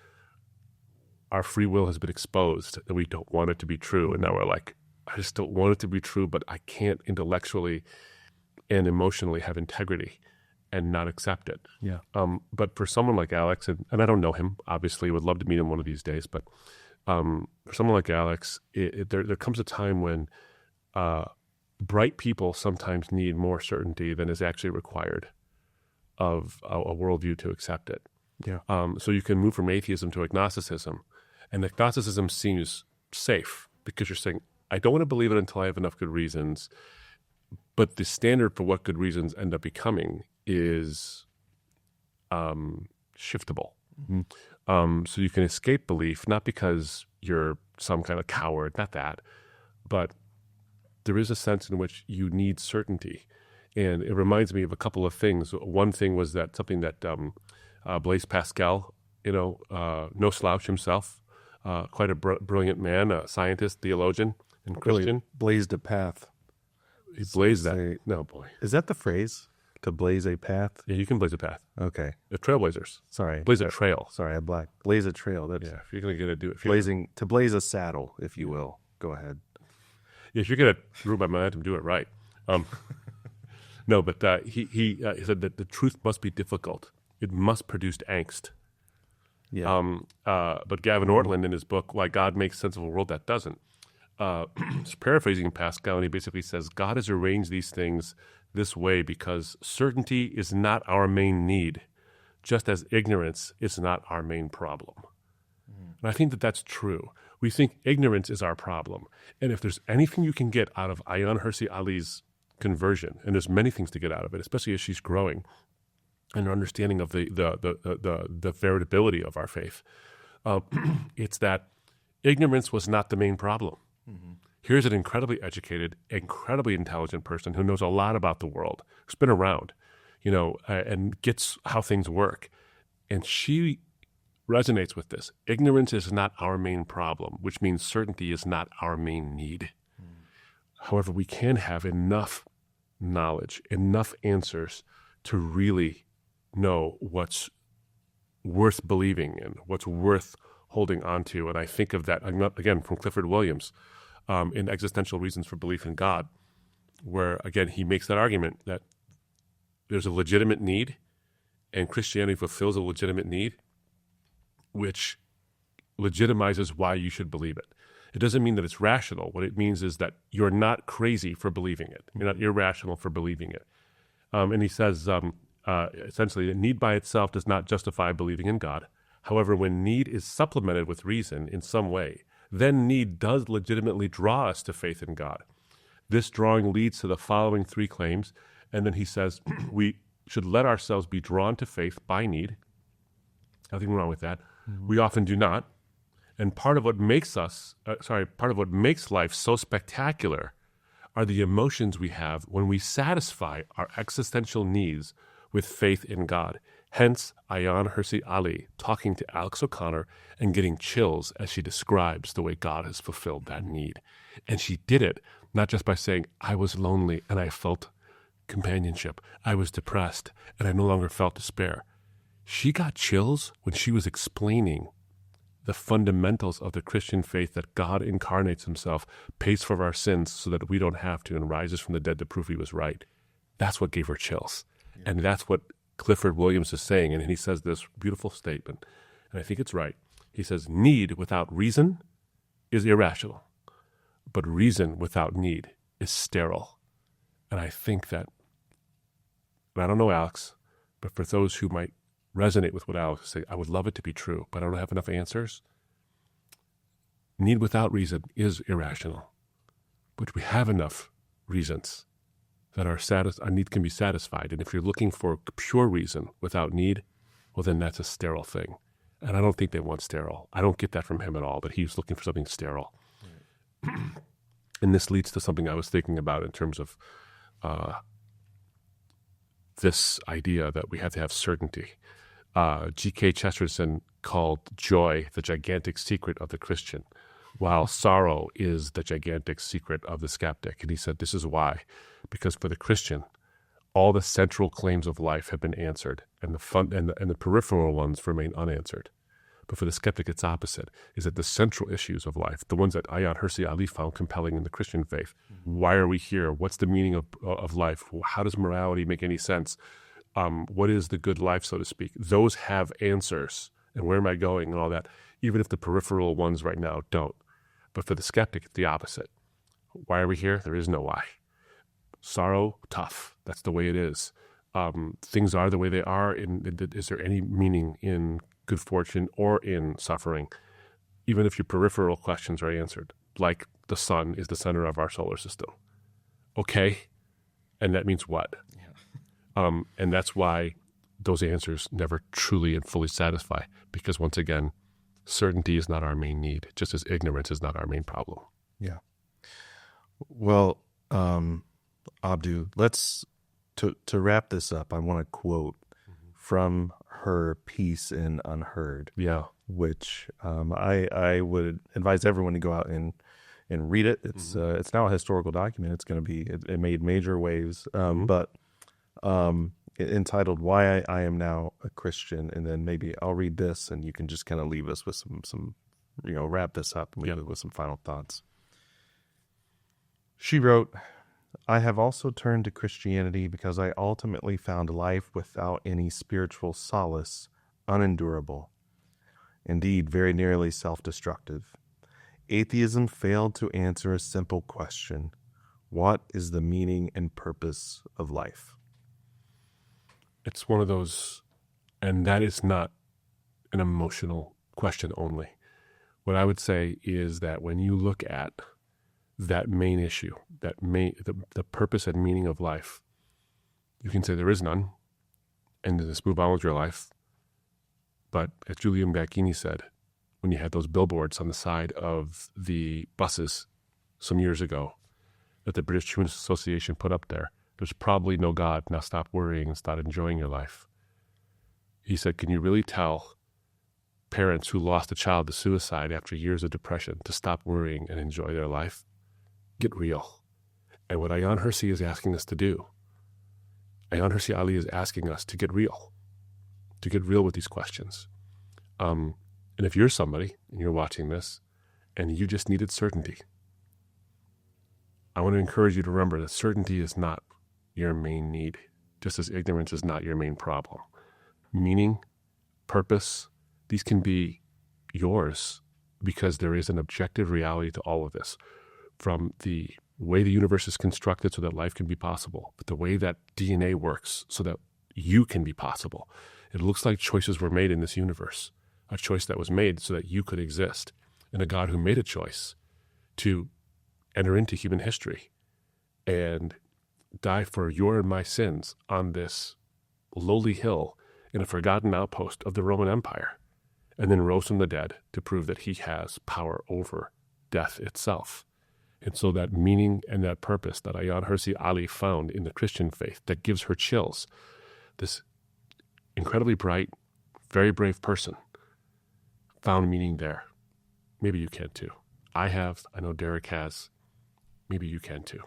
Speaker 2: our free will has been exposed and we don't want it to be true. And now we're like, I just don't want it to be true, but I can't intellectually and emotionally have integrity and not accept it.
Speaker 1: Yeah.
Speaker 2: But for someone like Alex, and I don't know him, obviously, would love to meet him one of these days, but for someone like Alex, there comes a time when bright people sometimes need more certainty than is actually required of a worldview to accept it.
Speaker 1: Yeah.
Speaker 2: So you can move from atheism to agnosticism, and agnosticism seems safe because you're saying, I don't want to believe it until I have enough good reasons, but the standard for what good reasons end up becoming is shiftable. Mm-hmm. So you can escape belief, not because you're some kind of coward, not that, but there is a sense in which you need certainty. And it reminds me of a couple of things. One thing was that something that Blaise Pascal, no slouch himself, quite a brilliant man, a scientist, theologian, and Christian.
Speaker 1: Really blazed a path.
Speaker 2: He blazed that. No, boy.
Speaker 1: Is that the phrase? To blaze a path?
Speaker 2: Yeah, you can blaze a path.
Speaker 1: Okay.
Speaker 2: The trailblazers.
Speaker 1: Sorry.
Speaker 2: Blaze a trail.
Speaker 1: Sorry, I black. Blaze a trail. That's
Speaker 2: if you're going to do it.
Speaker 1: To blaze a saddle, if you will. Go ahead.
Speaker 2: Yeah, if you're going to rule my momentum, do it right. No, but he said that the truth must be difficult. It must produce angst.
Speaker 1: Yeah.
Speaker 2: But Gavin Ortlund in his book, Why God Makes Sense of a World That Doesn't, is paraphrasing Pascal, and he basically says, God has arranged these things this way because certainty is not our main need, just as ignorance is not our main problem. And I think that that's true. We think ignorance is our problem. And if there's anything you can get out of Ayaan Hirsi Ali's conversion, and there's many things to get out of it, especially as she's growing, and her understanding of the veritability of our faith, it's that ignorance was not the main problem. Mm-hmm. Here's an incredibly educated, incredibly intelligent person who knows a lot about the world, who's been around, and gets how things work. And she resonates with this. Ignorance is not our main problem, which means certainty is not our main need. However, we can have enough knowledge, enough answers to really know what's worth believing in, what's worth holding on to. And I think of that, again, from Clifford Williams in Existential Reasons for Belief in God, where, again, he makes that argument that there's a legitimate need, and Christianity fulfills a legitimate need, which legitimizes why you should believe it. It doesn't mean that it's rational. What it means is that you're not crazy for believing it. You're not irrational for believing it. And he says, essentially, that need by itself does not justify believing in God. However, when need is supplemented with reason in some way, then need does legitimately draw us to faith in God. This drawing leads to the following three claims. And then he says, we should let ourselves be drawn to faith by need. Nothing wrong with that. Mm-hmm. We often do not. And part of what makes life so spectacular are the emotions we have when we satisfy our existential needs with faith in God. Hence, Ayaan Hirsi Ali talking to Alex O'Connor and getting chills as she describes the way God has fulfilled that need. And she did it not just by saying, I was lonely and I felt companionship. I was depressed and I no longer felt despair. She got chills when she was explaining the fundamentals of the Christian faith, that God incarnates himself, pays for our sins so that we don't have to, and rises from the dead to prove he was right. That's what gave her chills. Yeah. And that's what Clifford Williams is saying. And he says this beautiful statement, and I think it's right. He says, need without reason is irrational, but reason without need is sterile. And I think that, and I don't know Alex, but for those who might resonate with what Alex said, I would love it to be true, but I don't have enough answers. Need without reason is irrational, but we have enough reasons that our need can be satisfied. And if you're looking for pure reason without need, well, then that's a sterile thing. And I don't think they want sterile. I don't get that from him at all, but he's looking for something sterile. Right. And this leads to something I was thinking about in terms of this idea that we have to have certainty. G.K. Chesterton called joy the gigantic secret of the Christian, while sorrow is the gigantic secret of the skeptic. And he said, this is why. Because for the Christian, all the central claims of life have been answered, and the peripheral ones remain unanswered. But for the skeptic, it's opposite, is that the central issues of life, the ones that Ayaan Hirsi Ali found compelling in the Christian faith, why are we here? What's the meaning of life? How does morality make any sense? What is the good life, so to speak? Those have answers, and where am I going and all that, even if the peripheral ones right now don't. But for the skeptic, it's the opposite. Why are we here? There is no why. Sorrow, tough. That's the way it is. Things are the way they are. Is there any meaning in good fortune or in suffering, even if your peripheral questions are answered, like the sun is the center of our solar system? Okay, and that means what? Yeah. And that's why those answers never truly and fully satisfy, because once again, certainty is not our main need, just as ignorance is not our main problem.
Speaker 1: Yeah. Well, Abdu, let's to wrap this up. I want to quote from her piece in UnHerd.
Speaker 2: Yeah.
Speaker 1: Which I would advise everyone to go out and read it. It's now a historical document. It's going to be it made major waves. But entitled "Why I Am Now a Christian," and then maybe I'll read this, and you can just kind of leave us with some wrap this up and leave it with some final thoughts. She wrote, "I have also turned to Christianity because I ultimately found life without any spiritual solace unendurable. Indeed, very nearly self-destructive. Atheism failed to answer a simple question: what is the meaning and purpose of life?"
Speaker 2: It's one of those, and that is not an emotional question only. What I would say is that when you look at that main issue, the purpose and meaning of life, you can say there is none, and just move on with your life. But as Julian Bacchini said, when you had those billboards on the side of the buses some years ago that the British Humanists Association put up there, there's probably no God, now stop worrying and start enjoying your life. He said, can you really tell parents who lost a child to suicide after years of depression to stop worrying and enjoy their life? Get real. And what Ayan Hirsi is asking us to do, Ayaan Hirsi Ali is asking us to get real with these questions. And if you're somebody and you're watching this and you just needed certainty, I want to encourage you to remember that certainty is not your main need, just as ignorance is not your main problem. Meaning, purpose, these can be yours because there is an objective reality to all of this. From the way the universe is constructed so that life can be possible, but the way that DNA works so that you can be possible. It looks like choices were made in this universe, a choice that was made so that you could exist, and a God who made a choice to enter into human history and die for your and my sins on this lowly hill in a forgotten outpost of the Roman Empire, and then rose from the dead to prove that he has power over death itself. And so that meaning and that purpose that Ayaan Hirsi Ali found in the Christian faith that gives her chills, this incredibly bright, very brave person found meaning there. Maybe you can too. I have. I know Derek has. Maybe you can too.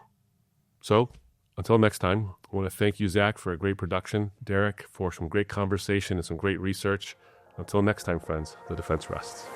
Speaker 2: So until next time, I want to thank you, Zach, for a great production, Derek, for some great conversation and some great research. Until next time, friends, the defense rests.